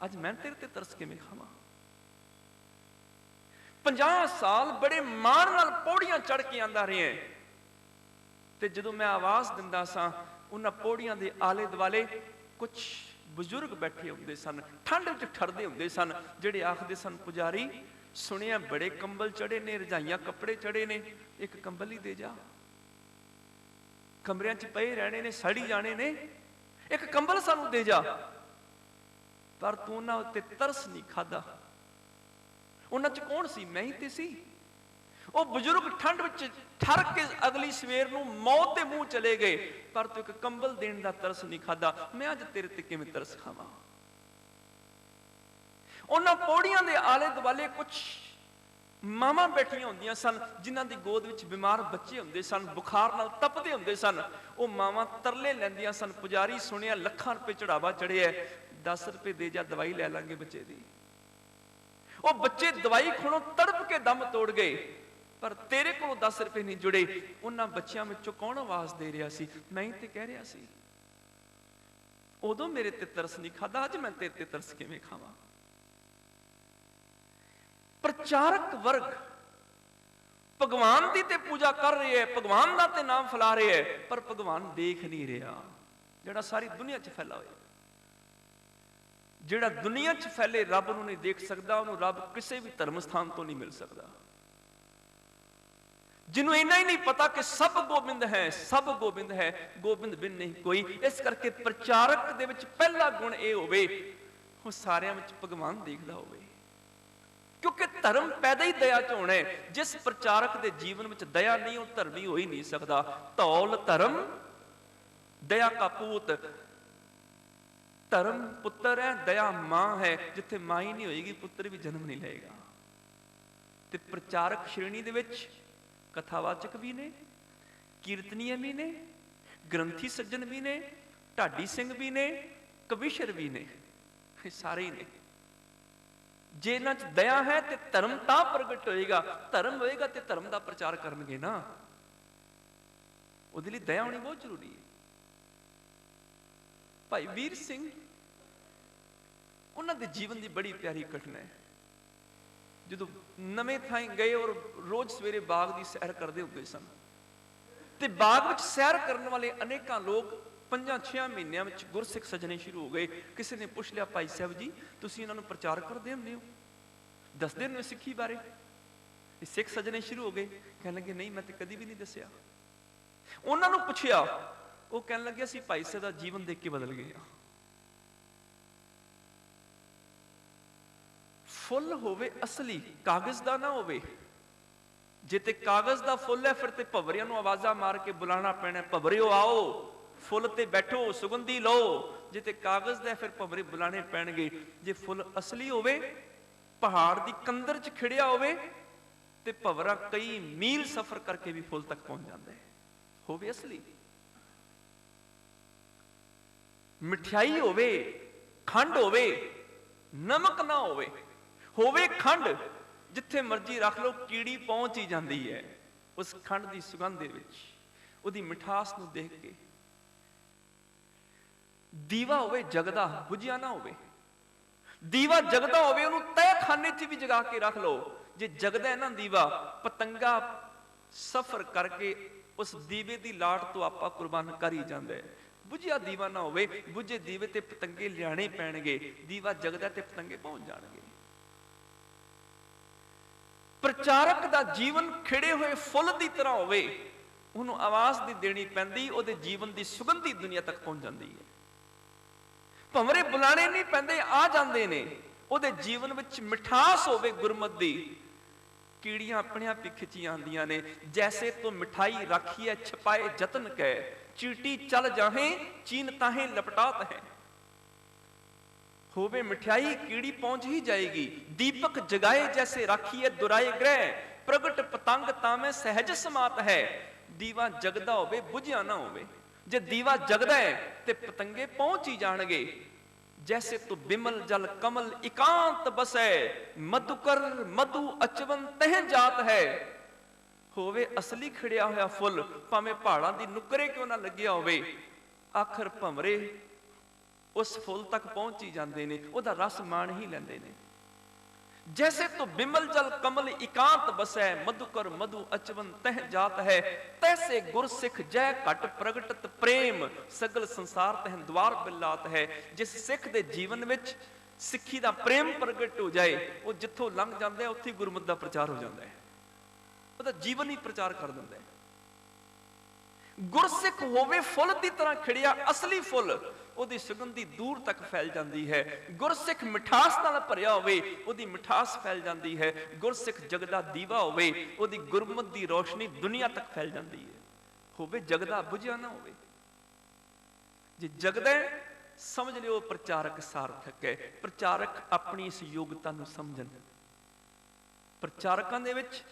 ਅੱਜ ਮੈਂ ਤੇਰੇ ਤੇ ਤਰਸ ਕਿਵੇਂ ਖਾਵਾਂ? 50 ਸਾਲ ਬੜੇ ਮਾਣ ਨਾਲ ਪੌੜੀਆਂ ਚੜ ਕੇ ਆਂਦਾ ਰਿਹਾ, ਤੇ ਜਦੋਂ ਮੈਂ ਆਵਾਜ਼ ਦਿੰਦਾ ਸਾਂ ਉਹਨਾਂ ਪੌੜੀਆਂ ਦੇ ਆਲੇ ਦੁਆਲੇ ਕੁਝ ਬਜ਼ੁਰਗ ਬੈਠੇ ਹੁੰਦੇ ਸਨ, ਠੰਡ ਵਿੱਚ ਠਰਦੇ ਹੁੰਦੇ ਸਨ, ਜਿਹੜੇ ਆਖਦੇ ਸਨ ਪੁਜਾਰੀ ਸੁਣਿਆ ਬੜੇ ਕੰਬਲ ਚੜੇ ਨੇ, ਰਜਾਈਆਂ ਕੱਪੜੇ ਚੜੇ ਨੇ, ਇੱਕ ਕੰਬਲ ਹੀ ਦੇ ਜਾ, ਕਮਰਿਆਂ 'ਚ ਪਏ ਰਹਿਣੇ ਨੇ, ਸੜੀ ਜਾਣੇ ਨੇ, ਇੱਕ ਕੰਬਲ ਸਾਨੂੰ ਦੇ ਜਾ। ਪਰ ਤੂੰ ਉਹਨਾਂ ਉੱਤੇ ਤਰਸ ਨਹੀਂ ਖਾਦਾ। ਉਹਨਾਂ 'ਚ ਕੌਣ ਸੀ? ਮੈਂ ਹੀ ਤੇ ਸੀ। ਉਹ ਬਜ਼ੁਰਗ ਠੰਡ ਵਿੱਚ ਠਰ ਕੇ ਅਗਲੀ ਸਵੇਰ ਨੂੰ ਮੌਤ ਦੇ ਮੂੰਹ ਚਲੇ ਗਏ, ਪਰ ਤੂੰ ਇੱਕ ਕੰਬਲ ਦੇਣ ਦਾ ਤਰਸ ਨਹੀਂ ਖਾਦਾ। ਮੈਂ ਅੱਜ ਤੇਰੇ ਤੇ ਕਿਵੇਂ ਤਰਸ ਖਾਵਾਂ? ਉਹਨਾਂ ਪੌੜੀਆਂ ਦੇ ਆਲੇ ਦੁਆਲੇ ਕੁਝ ਮਾਵਾਂ ਬੈਠੀਆਂ ਹੁੰਦੀਆਂ ਸਨ, ਜਿਨ੍ਹਾਂ ਦੀ ਗੋਦ ਵਿੱਚ ਬਿਮਾਰ ਬੱਚੇ ਹੁੰਦੇ ਸਨ, ਬੁਖਾਰ ਨਾਲ ਤਪਦੇ ਹੁੰਦੇ ਸਨ। ਉਹ ਮਾਵਾਂ ਤਰਲੇ ਲੈਂਦੀਆਂ ਸਨ, ਪੁਜਾਰੀ ਸੁਣਿਆ ਲੱਖਾਂ ਰੁਪਏ ਚੜਾਵਾ ਚੜਿਆ, 10 ਰੁਪਏ ਦੇ ਜਾ, ਦਵਾਈ ਲੈ ਲਾਂਗੇ ਬੱਚੇ ਦੀ। ਉਹ ਬੱਚੇ ਦਵਾਈ ਖੋਣੋਂ ਤੜਪ ਕੇ ਦਮ ਤੋੜ ਗਏ, ਪਰ ਤੇਰੇ ਕੋਲੋਂ 10 ਰੁਪਏ ਨਹੀਂ ਜੁੜੇ। ਉਹਨਾਂ ਬੱਚਿਆਂ ਵਿੱਚੋਂ ਕੌਣ ਆਵਾਜ਼ ਦੇ ਰਿਹਾ ਸੀ? ਮੈਂ ਹੀ ਤੇ ਕਹਿ ਰਿਹਾ ਸੀ। ਉਦੋਂ ਮੇਰੇ ਤੇ ਤਰਸ ਨਹੀਂ ਖਾਦਾ, ਅੱਜ ਮੈਂ ਤੇਰੇ ਤੇ ਤਰਸ ਕਿਵੇਂ ਖਾਵਾਂ? ਪ੍ਰਚਾਰਕ ਵਰਗ ਭਗਵਾਨ ਦੀ ਤੇ ਪੂਜਾ ਕਰ ਰਿਹਾ ਹੈ, ਭਗਵਾਨ ਦਾ ਤੇ ਨਾਮ ਫੈਲਾ ਰਿਹਾ ਹੈ, ਪਰ ਭਗਵਾਨ ਦੇਖ ਨਹੀਂ ਰਿਹਾ, ਜਿਹੜਾ ਸਾਰੀ ਦੁਨੀਆ 'ਚ ਫੈਲਾ ਹੋਇਆ। ਜਿਹੜਾ ਦੁਨੀਆ 'ਚ ਫੈਲੇ ਰੱਬ ਨੂੰ ਨਹੀਂ ਦੇਖ ਸਕਦਾ, ਉਹਨੂੰ ਰੱਬ ਕਿਸੇ ਵੀ ਧਰਮ ਸਥਾਨ ਤੋਂ ਨਹੀਂ ਮਿਲ ਸਕਦਾ। ਜਿਹਨੂੰ ਇੰਨਾ ਹੀ ਨਹੀਂ ਪਤਾ ਕਿ ਸਭ ਗੋਬਿੰਦ ਹੈ, ਸਭ ਗੋਬਿੰਦ ਹੈ, ਗੋਬਿੰਦ ਬਿਨ ਨਹੀਂ ਕੋਈ। ਇਸ ਕਰਕੇ ਪ੍ਰਚਾਰਕ ਦੇ ਵਿੱਚ ਪਹਿਲਾ ਗੁਣ ਇਹ ਹੋਵੇ, ਉਹ ਸਾਰਿਆਂ ਵਿੱਚ ਭਗਵਾਨ ਦੇਖਦਾ ਹੋਵੇ, ਕਿਉਂਕਿ ਧਰਮ ਪੈਦਾ ਹੀ ਦਇਆ 'ਚ ਹੋਣਾ ਹੈ। ਜਿਸ ਪ੍ਰਚਾਰਕ ਦੇ ਜੀਵਨ ਵਿੱਚ ਦਇਆ ਨਹੀਂ, ਉਹ ਧਰਮੀ ਹੋ ਹੀ ਨਹੀਂ ਸਕਦਾ। ਧੌਲ ਧਰਮ ਦਇਆ ਕਾ ਪੂਤ, ਧਰਮ ਪੁੱਤਰ ਹੈ, ਦਇਆ ਮਾਂ ਹੈ। ਜਿੱਥੇ ਮਾਂ ਹੀ ਨਹੀਂ ਹੋਏਗੀ, ਪੁੱਤਰ ਵੀ ਜਨਮ ਨਹੀਂ ਲਏਗਾ। ਤੇ ਪ੍ਰਚਾਰਕ ਸ਼੍ਰੇਣੀ ਦੇ ਵਿੱਚ ਕਥਾਵਾਚਕ ਵੀ ਨੇ, ਕੀਰਤਨੀਏ ਵੀ ਨੇ, ਗ੍ਰੰਥੀ ਸੱਜਣ ਵੀ ਨੇ, ਢਾਡੀ ਸਿੰਘ ਵੀ ਨੇ, ਕਵੀਸ਼ਰ ਵੀ ਨੇ, ਇਹ ਸਾਰੇ ਹੀ ਨੇ। ਜੇ ਇਹਨਾਂ 'ਚ ਦਇਆ ਹੈ ਤੇ ਧਰਮ ਤਾਂ ਪ੍ਰਗਟ ਹੋਏਗਾ। ਧਰਮ ਹੋਏਗਾ ਤੇ ਧਰਮ ਦਾ ਪ੍ਰਚਾਰ ਕਰਨਗੇ ਨਾ, ਉਹਦੇ ਲਈ ਦਇਆ ਹੋਣੀ ਬਹੁਤ ਜ਼ਰੂਰੀ ਹੈ। ਭਾਈ ਵੀਰ ਸਿੰਘ, ਉਹਨਾਂ ਦੇ ਜੀਵਨ ਦੀ ਬੜੀ ਪਿਆਰੀ ਘਟਨਾ ਹੈ। ਜਦੋਂ ਨਵੇਂ ਥਾਂ ਗਏ ਔਰ ਰੋਜ਼ ਸਵੇਰੇ ਬਾਗ ਦੀ ਸੈਰ ਕਰਦੇ ਹੁੰਦੇ ਸਨ, ਤੇ ਬਾਗ ਵਿੱਚ ਸੈਰ ਕਰਨ ਵਾਲੇ ਅਨੇਕਾਂ ਲੋਕ 5-6 ਮਹੀਨਿਆਂ ਵਿੱਚ ਗੁਰਸਿੱਖ ਸੱਜਣੇ ਸ਼ੁਰੂ ਹੋ ਗਏ। ਕਿਸੇ ਨੇ ਪੁੱਛ ਲਿਆ, ਭਾਈ ਸਾਹਿਬ ਜੀ ਤੁਸੀਂ ਇਹਨਾਂ ਨੂੰ ਪ੍ਰਚਾਰ ਕਰਦੇ ਹੁੰਦੇ ਹੋ, ਦੱਸਦੇ ਹੁੰਦੇ ਹੋ ਸਿੱਖੀ ਬਾਰੇ? ਇਹ ਸਿੱਖ ਸੱਜਣੇ ਸ਼ੁਰੂ ਹੋ ਗਏ, ਕਹਿਣ ਲੱਗੇ ਨਹੀਂ, ਮੈਂ ਤੇ ਕਦੀ ਵੀ ਨਹੀਂ ਦੱਸਿਆ। ਉਹਨਾਂ ਨੂੰ ਪੁੱਛਿਆ, ਉਹ ਕਹਿਣ ਲੱਗੇ ਅਸੀਂ ਭਾਈ ਸਾਹਿਬ ਦਾ ਜੀਵਨ ਦੇਖ ਕੇ ਬਦਲ ਗਏ। ਫੁੱਲ ਹੋਵੇ ਅਸਲੀ, ਕਾਗਜ਼ ਦਾ ਨਾ ਹੋਵੇ। ਜੇ ਤੇ ਕਾਗਜ਼ ਦਾ ਫੁੱਲ ਹੈ, ਫਿਰ ਤੇ ਭਵਰਿਆਂ ਨੂੰ ਆਵਾਜ਼ਾਂ ਮਾਰ ਕੇ ਬੁਲਾਣਾ ਪੈਣਾ, ਭਵਰਿਓ ਆਓ, ਫੁੱਲ ਤੇ ਬੈਠੋ, ਸੁਗੰਧੀ ਲਓ। ਜੇ ਤੇ ਕਾਗਜ਼ ਦਾ ਫਿਰ ਭਵਰੇ ਬੁਲਾਣੇ ਪੈਣਗੇ। ਜੇ ਫੁੱਲ ਅਸਲੀ ਹੋਵੇ, ਪਹਾੜ ਦੀ ਕੰਦਰ 'ਚ ਖਿੜਿਆ ਹੋਵੇ, ਤੇ ਭਵਰਾ ਕਈ ਮੀਲ ਸਫ਼ਰ ਕਰਕੇ ਵੀ ਫੁੱਲ ਤੱਕ ਪਹੁੰਚ ਜਾਂਦਾ ਹੈ। ਹੋਵੇ ਅਸਲੀ। ਮਠਿਆਈ ਹੋਵੇ, ਖੰਡ ਹੋਵੇ, ਨਮਕ ਨਾ ਹੋਵੇ, ਹੋਵੇ ਖੰਡ, ਜਿੱਥੇ ਮਰਜ਼ੀ ਰੱਖ ਲਓ ਕੀੜੀ ਪਹੁੰਚ ਹੀ ਜਾਂਦੀ ਹੈ ਉਸ ਖੰਡ ਦੀ ਸੁਗੰਧ ਦੇ ਵਿੱਚ, ਉਹਦੀ ਮਿਠਾਸ ਨੂੰ ਦੇਖ ਕੇ। ਦੀਵਾ ਹੋਵੇ ਜਗਦਾ, ਬੁਝਿਆ ਨਾ ਹੋਵੇ। ਦੀਵਾ ਜਗਦਾ ਹੋਵੇ, ਉਹਨੂੰ ਤਹਿਖਾਨੇ 'ਚ ਵੀ ਜਗਾ ਕੇ ਰੱਖ ਲਓ। ਜੇ ਜਗਦਾ ਹੈ ਨਾ ਦੀਵਾ, ਪਤੰਗਾ ਸਫ਼ਰ ਕਰਕੇ ਉਸ ਦੀਵੇ ਦੀ ਲਾਟ ਤੋਂ ਆਪਾਂ ਕੁਰਬਾਨ ਕਰ ਹੀ ਜਾਂਦਾ ਹੈ। ਬੁਝਿਆ ਦੀਵਾ ਨਾ ਹੋਵੇ, ਬੁਝੇ ਦੀਵੇ ਤੇ ਪਤੰਗੇ ਲਿਆਣੇ ਪੈਣਗੇ। ਦੀਵਾ ਜਗਦਾ ਤੇ ਪਤੰਗੇ ਪਹੁੰਚ ਜਾਣਗੇ। ਪ੍ਰਚਾਰਕ ਦਾ ਜੀਵਨ ਖਿੜੇ ਹੋਏ ਫੁੱਲ ਦੀ ਤਰ੍ਹਾਂ ਹੋਵੇ, ਉਹਨੂੰ ਆਵਾਜ਼ ਨਹੀਂ ਦੇਣੀ ਪੈਂਦੀ, ਉਹਦੇ ਜੀਵਨ ਦੀ ਸੁਗੰਧੀ ਦੁਨੀਆ ਤੱਕ ਪਹੁੰਚ ਜਾਂਦੀ ਹੈ। ਭੰਵਰੇ ਬੁਲਾਣੇ ਨਹੀਂ ਪੈਂਦੇ, ਆ ਜਾਂਦੇ ਨੇ। ਉਹਦੇ ਜੀਵਨ ਵਿੱਚ ਮਿਠਾਸ ਹੋਵੇ ਗੁਰਮਤਿ ਦੀ, ਕੀੜੀਆਂ ਆਪਣੇ ਆਪ ਹੀ ਖਿੱਚੀਆਂ ਆਉਂਦੀਆਂ ਨੇ। ਜੈਸੇ ਤੂੰ ਮਿਠਾਈ ਰਾਖੀਐ ਛਪਾਏ ਜਤਨ ਕੈ, ਚੀਟੀ ਚਲ ਜਾਹੇ ਚੀਨ ਤਾਹੇ ਲਪਟਾਤ ਹੈ। ਹੋਵੇ ਮਿਠਾਈ ਕੀੜੀ ਪਹੁੰਚ ਹੀ ਜਾਏਗੀ। ਦੀਪਕ ਜਗਾਏ ਜੈਸੇ ਰਾਖੀਐ ਦੁਰਾਏ ਗ੍ਰਹਿ, ਪ੍ਰਗਟ ਪਤੰਗ ਤਾਵੇਂ ਸਹਿਜ ਸਮਾਤ ਹੈ। ਦੀਵਾ ਜਗਦਾ ਹੋਵੇ ਬੁਝਿਆ ਨਾ ਹੋਵੇ। ਜੇ ਦੀਵਾ ਜਗਦਾ ਹੈ ਤੇ ਪਤੰਗੇ ਪਹੁੰਚ ਹੀ ਜਾਣਗੇ। ਜੈਸੇ ਤੂੰ ਬਿਮਲ ਜਲ ਕਮਲ ਇਕਾਂਤ ਬਸੈ, ਮਧੁਕਰ ਮਧੂ ਅਚਵਨ ਤਹਿ ਜਾਤ ਹੈ। ਹੋਵੇ ਅਸਲੀ ਖਿੜਿਆ ਹੋਇਆ ਫੁੱਲ, ਭਾਵੇਂ ਪਹਾੜਾਂ ਦੀ ਨੁਕਰੇ ਕਿਉਂ ਨਾ ਲੱਗਿਆ ਹੋਵੇ, ਆਖਰ ਭੰਵਰੇ ਉਸ ਫੁੱਲ ਤੱਕ ਪਹੁੰਚ ਹੀ ਜਾਂਦੇ ਨੇ, ਉਹਦਾ ਰਸ ਮਾਣ ਹੀ ਲੈਂਦੇ ਨੇ। ਜੈਸੇ ਤੂੰ ਬਿਮਲ ਜਲ ਕਮਲ ਇਕਾਂਤ ਬਸੈ, ਮਧੁਕਰ ਮਧੂ ਅਚਵਨ ਤਹਿ ਜਾਤ ਹੈ। ਤੈਸੇ ਗੁਰਸਿੱਖ ਜੈ ਘਟ ਪ੍ਰਗਟਤ ਪ੍ਰੇਮ, ਸਗਲ ਸੰਸਾਰ ਤਹਿ ਦਵਾਰ ਬਿਲਾਤ ਹੈ। ਜਿਸ ਸਿੱਖ ਦੇ ਜੀਵਨ ਵਿੱਚ ਸਿੱਖੀ ਦਾ ਪ੍ਰੇਮ ਪ੍ਰਗਟ ਹੋ ਜਾਏ, ਉਹ ਜਿੱਥੋਂ ਲੰਘ ਜਾਂਦਾ ਹੈ ਉੱਥੇ ਗੁਰਮਤਿ ਦਾ ਪ੍ਰਚਾਰ ਹੋ ਜਾਂਦਾ ਹੈ, ਉਹਦਾ ਜੀਵਨ ਹੀ ਪ੍ਰਚਾਰ ਕਰ ਦਿੰਦਾ ਹੈ। ਗੁਰਸਿੱਖ ਹੋਵੇ ਫੁੱਲ ਦੀ ਤਰ੍ਹਾਂ ਖਿੜਿਆ, ਅਸਲੀ ਫੁੱਲ, ਉਹਦੀ ਸੁਗੰਧੀ ਦੂਰ ਤੱਕ ਫੈਲ ਜਾਂਦੀ ਹੈ। ਗੁਰਸਿੱਖ ਮਿਠਾਸ ਨਾਲ ਭਰਿਆ ਹੋਵੇ, ਉਹਦੀ ਮਿਠਾਸ ਫੈਲ ਜਾਂਦੀ ਹੈ। ਗੁਰਸਿੱਖ ਜਗਦਾ ਦੀਵਾ ਹੋਵੇ, ਉਹਦੀ ਗੁਰਮਤਿ ਦੀ ਰੋਸ਼ਨੀ ਦੁਨੀਆ ਤੱਕ ਫੈਲ ਜਾਂਦੀ ਹੈ। ਹੋਵੇ ਜਗਦਾ ਬੁਝਿਆ ਨਾ ਹੋਵੇ। ਜੇ ਜਗਦਾ ਸਮਝ ਲਿਓ ਪ੍ਰਚਾਰਕ ਸਾਰਥਕ ਹੈ। ਪ੍ਰਚਾਰਕ ਆਪਣੀ ਇਸ ਯੋਗਤਾ ਨੂੰ ਸਮਝਣ। ਪ੍ਰਚਾਰਕਾਂ ਦੇ ਵਿੱਚ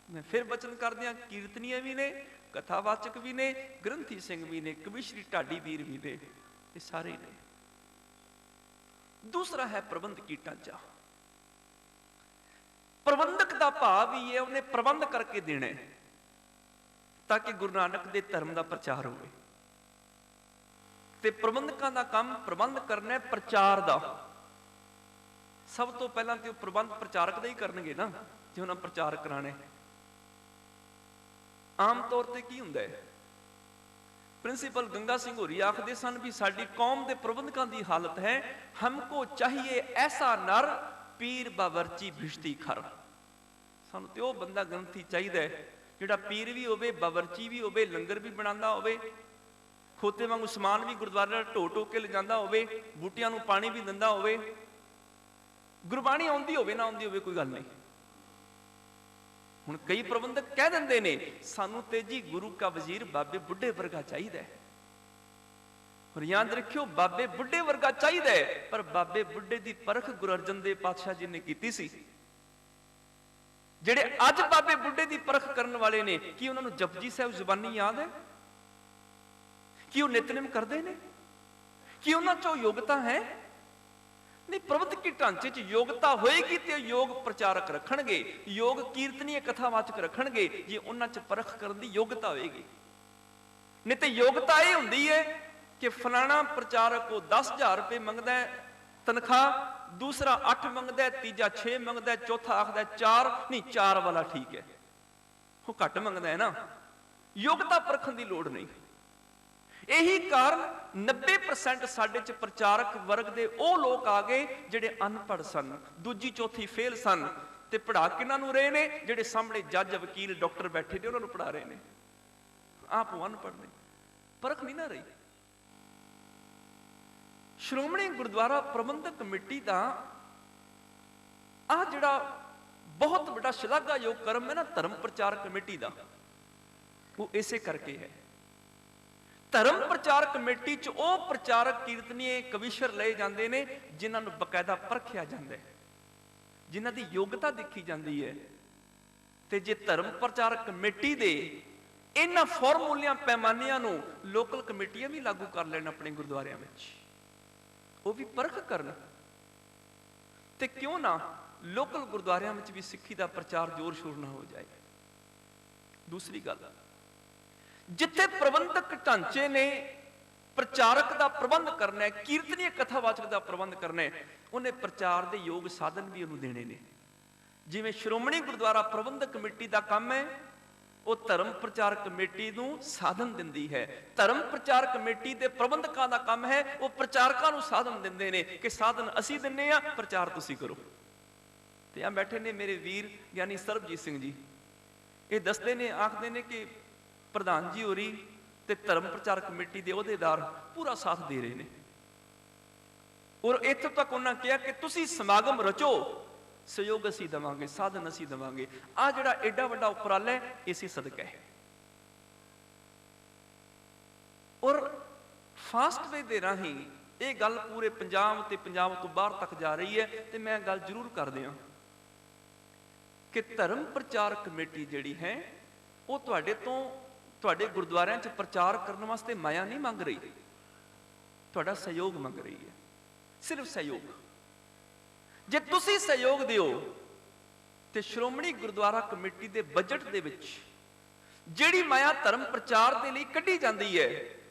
ਮੈਂ ਫਿਰ ਬਚਨ ਕਰਦਿਆਂ ਕੀਰਤਨੀਏ ਵੀ ਨੇ, ਕਥਾਵਾਚਕ ਵੀ ਨੇ, ਗ੍ਰੰਥੀ ਸਿੰਘ ਵੀ ਨੇ, ਕਵੀਸ਼ਰੀ ਢਾਡੀ ਵੀਰ ਵੀ ਨੇ, ਇਹ ਸਾਰੇ ਨੇ। ਦੂਸਰਾ ਹੈ ਪ੍ਰਬੰਧਕੀ ਢਾਂਚਾ। ਪ੍ਰਬੰਧਕ ਦਾ ਭਾਵ ਹੀ ਹੈ ਉਹਨੇ ਪ੍ਰਬੰਧ ਕਰਕੇ ਦੇਣਾ ਤਾਂ ਕਿ ਗੁਰੂ ਨਾਨਕ ਦੇ ਧਰਮ ਦਾ ਪ੍ਰਚਾਰ ਹੋਵੇ। ਤੇ ਪ੍ਰਬੰਧਕਾਂ ਦਾ ਕੰਮ ਪ੍ਰਬੰਧ ਕਰਨਾ, ਪ੍ਰਚਾਰ ਦਾ। ਸਭ ਤੋਂ ਪਹਿਲਾਂ ਤੇ ਉਹ ਪ੍ਰਬੰਧ ਪ੍ਰਚਾਰਕ ਦਾ ਹੀ ਕਰਨਗੇ ਨਾ, ਜੇ ਉਹਨਾਂ ਪ੍ਰਚਾਰ ਕਰਾਣੇ। ਆਮ ਤੌਰ ਤੇ ਕੀ ਹੁੰਦਾ ਹੈ, ਪ੍ਰਿੰਸੀਪਲ ਗੰਗਾ ਸਿੰਘ ਹੋਰੀ ਆਖਦੇ ਸਨ ਵੀ ਸਾਡੀ ਕੌਮ ਦੇ ਪ੍ਰਬੰਧਕਾਂ ਦੀ ਹਾਲਤ ਹੈ, ਹਮਕੋ ਚਾਹੀਏ ਐਸਾ ਨਰ ਪੀਰ ਬਾਵਰਚੀ ਭਿਸ਼ਤੀ ਖਰ। ਸਾਨੂੰ ਤੇ ਉਹ ਬੰਦਾ ਗ੍ਰੰਥੀ ਚਾਹੀਦਾ ਹੈ ਜਿਹੜਾ ਪੀਰ ਵੀ ਹੋਵੇ, ਬਾਵਰਚੀ ਵੀ ਹੋਵੇ, ਲੰਗਰ ਵੀ ਬਣਾਉਂਦਾ ਹੋਵੇ, ਖੋਤੇ ਵਾਂਗੂ ਸਮਾਨ ਵੀ ਗੁਰਦੁਆਰੇ ਢੋ ਢੋ ਕੇ ਲਿਜਾਂਦਾ ਹੋਵੇ, ਬੂਟਿਆਂ ਨੂੰ ਪਾਣੀ ਵੀ ਦਿੰਦਾ ਹੋਵੇ, ਗੁਰਬਾਣੀ ਆਉਂਦੀ ਹੋਵੇ ਨਾ ਆਉਂਦੀ ਹੋਵੇ ਕੋਈ ਗੱਲ ਨਹੀਂ। ਹੁਣ ਕਈ ਪ੍ਰਬੰਧਕ ਕਹਿ ਦਿੰਦੇ ਨੇ ਸਾਨੂੰ ਤੇ ਜੀ ਗੁਰੂ ਕਾ ਵਜ਼ੀਰ ਬਾਬੇ ਬੁੱਢੇ ਵਰਗਾ ਚਾਹੀਦਾ ਹੈ। ਹੁਣ ਯਾਦ ਰੱਖਿਓ, ਬਾਬੇ ਬੁੱਢੇ ਵਰਗਾ ਚਾਹੀਦਾ ਹੈ, ਪਰ ਬਾਬੇ ਬੁੱਢੇ ਦੀ ਪਰਖ ਗੁਰੂ ਅਰਜਨ ਦੇਵ ਪਾਤਸ਼ਾਹ ਜੀ ਨੇ ਕੀਤੀ ਸੀ। ਜਿਹੜੇ ਅੱਜ ਬਾਬੇ ਬੁੱਢੇ ਦੀ ਪਰਖ ਕਰਨ ਵਾਲੇ ਨੇ, ਕੀ ਉਹਨਾਂ ਨੂੰ ਜਪਜੀ ਸਾਹਿਬ ਜ਼ੁਬਾਨੀ ਯਾਦ ਹੈ? ਕੀ ਉਹ ਨਿਤਨੇਮ ਕਰਦੇ ਨੇ? ਕੀ ਉਹਨਾਂ ਚੋਂ ਯੋਗਤਾ ਹੈ? ਨਹੀਂ। ਪ੍ਰਬੰਧਕੀ ਢਾਂਚੇ 'ਚ ਯੋਗਤਾ ਹੋਏਗੀ ਤੇ ਯੋਗ ਪ੍ਰਚਾਰਕ ਰੱਖਣਗੇ, ਯੋਗ ਕੀਰਤਨੀਏ ਕਥਾਵਾਚਕ ਰੱਖਣਗੇ, ਜੇ ਉਹਨਾਂ 'ਚ ਪਰਖ ਕਰਨ ਦੀ ਯੋਗਤਾ ਹੋਏਗੀ। ਨਹੀਂ ਤੇ ਯੋਗਤਾ ਇਹ ਹੁੰਦੀ ਹੈ ਕਿ ਫਲਾਣਾ ਪ੍ਰਚਾਰਕ ਉਹ 10,000 ਰੁਪਏ ਮੰਗਦਾ ਹੈ ਤਨਖਾਹ, ਦੂਸਰਾ 8 ਮੰਗਦਾ, ਤੀਜਾ 6 ਮੰਗਦਾ, ਚੌਥਾ ਆਖਦਾ 4। ਨਹੀਂ, 4 ਵਾਲਾ ਠੀਕ ਹੈ, ਉਹ ਘੱਟ ਮੰਗਦਾ ਹੈ ਨਾ। ਯੋਗਤਾ ਪਰਖਣ ਦੀ ਲੋੜ ਨਹੀਂ। ਇਹੀ ਕਾਰਨ 90% ਸਾਡੇ ਚ ਪ੍ਰਚਾਰਕ ਵਰਗ ਦੇ ਉਹ ਲੋਕ ਆ ਗਏ ਜਿਹੜੇ ਅਨਪੜ੍ਹ ਸਨ, ਦੂਜੀ ਚੌਥੀ ਫੇਲ ਸਨ। ਤੇ ਪੜ੍ਹਾ ਕਿਹਨਾਂ ਨੂੰ ਰਹੇ ਨੇ? ਜਿਹੜੇ ਸਾਹਮਣੇ ਜੱਜ, ਵਕੀਲ, ਡਾਕਟਰ ਬੈਠੇ ਨੇ ਉਹਨਾਂ ਨੂੰ ਪੜ੍ਹਾ ਰਹੇ ਨੇ। ਆਪ ਉਹ ਅਨਪੜ੍ਹ ਨੇ, ਪਰਖ ਨਹੀਂ ਨਾ ਰਹੀ। ਸ਼੍ਰੋਮਣੀ ਗੁਰਦੁਆਰਾ ਪ੍ਰਬੰਧਕ ਕਮੇਟੀ ਦਾ ਆਹ ਜਿਹੜਾ ਬਹੁਤ ਵੱਡਾ ਸ਼ਲਾਘਾਯੋਗ ਕਰਮ ਹੈ ਨਾ ਧਰਮ ਪ੍ਰਚਾਰ ਕਮੇਟੀ ਦਾ, ਉਹ ਇਸੇ ਕਰਕੇ ਹੈ। ਧਰਮ ਪ੍ਰਚਾਰ ਕਮੇਟੀ 'ਚ ਉਹ ਪ੍ਰਚਾਰਕ ਕੀਰਤਨੀਏ ਕਵੀਸ਼ਰ ਲਏ ਜਾਂਦੇ ਨੇ ਜਿਨ੍ਹਾਂ ਨੂੰ ਬਕਾਇਦਾ ਪਰਖਿਆ ਜਾਂਦਾ ਹੈ, ਜਿਨ੍ਹਾਂ ਦੀ ਯੋਗਤਾ ਦੇਖੀ ਜਾਂਦੀ ਹੈ। ਤੇ ਜੇ ਧਰਮ ਪ੍ਰਚਾਰ ਕਮੇਟੀ ਦੇ ਇਹਨਾਂ ਫਾਰਮੂਲਿਆਂ, ਪੈਮਾਨਿਆਂ ਨੂੰ ਲੋਕਲ ਕਮੇਟੀਆਂ ਵੀ ਲਾਗੂ ਕਰ ਲੈਣ ਆਪਣੇ ਗੁਰਦੁਆਰਿਆਂ ਵਿੱਚ, ਉਹ ਵੀ ਪਰਖ ਕਰਨ, ਤੇ ਕਿਉਂ ਨਾ ਲੋਕਲ ਗੁਰਦੁਆਰਿਆਂ ਵਿੱਚ ਵੀ ਸਿੱਖੀ ਦਾ ਪ੍ਰਚਾਰ ਜ਼ੋਰ ਸ਼ੋਰ ਨਾਲ ਹੋ ਜਾਏ। ਦੂਸਰੀ ਗੱਲ, ਜਿੱਥੇ ਪ੍ਰਬੰਧਕ ਢਾਂਚੇ ਨੇ ਪ੍ਰਚਾਰਕ ਦਾ ਪ੍ਰਬੰਧ ਕਰਨਾ ਹੈ, ਕੀਰਤਨੀਏ ਕਥਾਵਾਚਕ ਦਾ ਪ੍ਰਬੰਧ ਕਰਨਾ ਹੈ, ਉਹਨੇ ਪ੍ਰਚਾਰ ਦੇ ਯੋਗ ਸਾਧਨ ਵੀ ਉਹਨੂੰ ਦੇਣੇ ਨੇ। ਜਿਵੇਂ ਸ਼੍ਰੋਮਣੀ ਗੁਰਦੁਆਰਾ ਪ੍ਰਬੰਧਕ ਕਮੇਟੀ ਦਾ ਕੰਮ ਹੈ, ਉਹ ਧਰਮ ਪ੍ਰਚਾਰ ਕਮੇਟੀ ਨੂੰ ਸਾਧਨ ਦਿੰਦੀ ਹੈ। ਧਰਮ ਪ੍ਰਚਾਰ ਕਮੇਟੀ ਦੇ ਪ੍ਰਬੰਧਕਾਂ ਦਾ ਕੰਮ ਹੈ, ਉਹ ਪ੍ਰਚਾਰਕਾਂ ਨੂੰ ਸਾਧਨ ਦਿੰਦੇ ਨੇ ਕਿ ਸਾਧਨ ਅਸੀਂ ਦਿੰਨੇ ਆ, ਪ੍ਰਚਾਰ ਤੁਸੀਂ ਕਰੋ। ਤੇ ਆ ਬੈਠੇ ਨੇ ਮੇਰੇ ਵੀਰ ਗਿਆਨੀ ਸਰਬਜੀਤ ਸਿੰਘ ਜੀ, ਇਹ ਦੱਸਦੇ ਨੇ, ਆਖਦੇ ਨੇ ਕਿ ਪ੍ਰਧਾਨ ਜੀ ਹੋਰੀ ਤੇ ਧਰਮ ਪ੍ਰਚਾਰ ਕਮੇਟੀ ਦੇ ਅਹੁਦੇਦਾਰ ਪੂਰਾ ਸਾਥ ਦੇ ਰਹੇ ਨੇ। ਔਰ ਇੱਥੋਂ ਤੱਕ ਉਹਨਾਂ ਕਿਹਾ ਕਿ ਤੁਸੀਂ ਸਮਾਗਮ ਰਚੋ, ਸਹਿਯੋਗ ਅਸੀਂ ਦੇਵਾਂਗੇ, ਸਾਧਨ ਅਸੀਂ ਦੇਵਾਂਗੇ। ਆ ਜਿਹੜਾ ਐਡਾ ਵੱਡਾ ਉਪਰਾਲਾ ਹੈ, ਇਸੇ ਸਦਕਾ ਹੈ। ਔਰ ਫਾਸਟਵੇ ਦੇ ਰਾਹੀਂ ਇਹ ਗੱਲ ਪੂਰੇ ਪੰਜਾਬ ਤੇ ਪੰਜਾਬ ਤੋਂ ਬਾਹਰ ਤੱਕ ਜਾ ਰਹੀ ਹੈ। ਤੇ ਮੈਂ ਗੱਲ ਜ਼ਰੂਰ ਕਰ ਦਿਆਂ ਕਿ ਧਰਮ ਪ੍ਰਚਾਰ ਕਮੇਟੀ ਜਿਹੜੀ ਹੈ ਉਹ ਤੁਹਾਡੇ ਤੋਂ, ਤੁਹਾਡੇ ਗੁਰਦੁਆਰਿਆਂ 'ਚ ਪ੍ਰਚਾਰ ਕਰਨ ਵਾਸਤੇ ਮਾਇਆ ਨਹੀਂ ਮੰਗ ਰਹੀ, ਤੁਹਾਡਾ ਸਹਿਯੋਗ ਮੰਗ ਰਹੀ ਹੈ, ਸਿਰਫ ਸਹਿਯੋਗ। ਜੇ ਤੁਸੀਂ ਸਹਿਯੋਗ ਦਿਓ ਤੇ ਸ਼੍ਰੋਮਣੀ ਗੁਰਦੁਆਰਾ ਕਮੇਟੀ ਦੇ ਬਜਟ ਦੇ ਵਿੱਚ ਜਿਹੜੀ ਮਾਇਆ ਧਰਮ ਪ੍ਰਚਾਰ ਦੇ ਲਈ ਕੱਢੀ ਜਾਂਦੀ ਹੈ,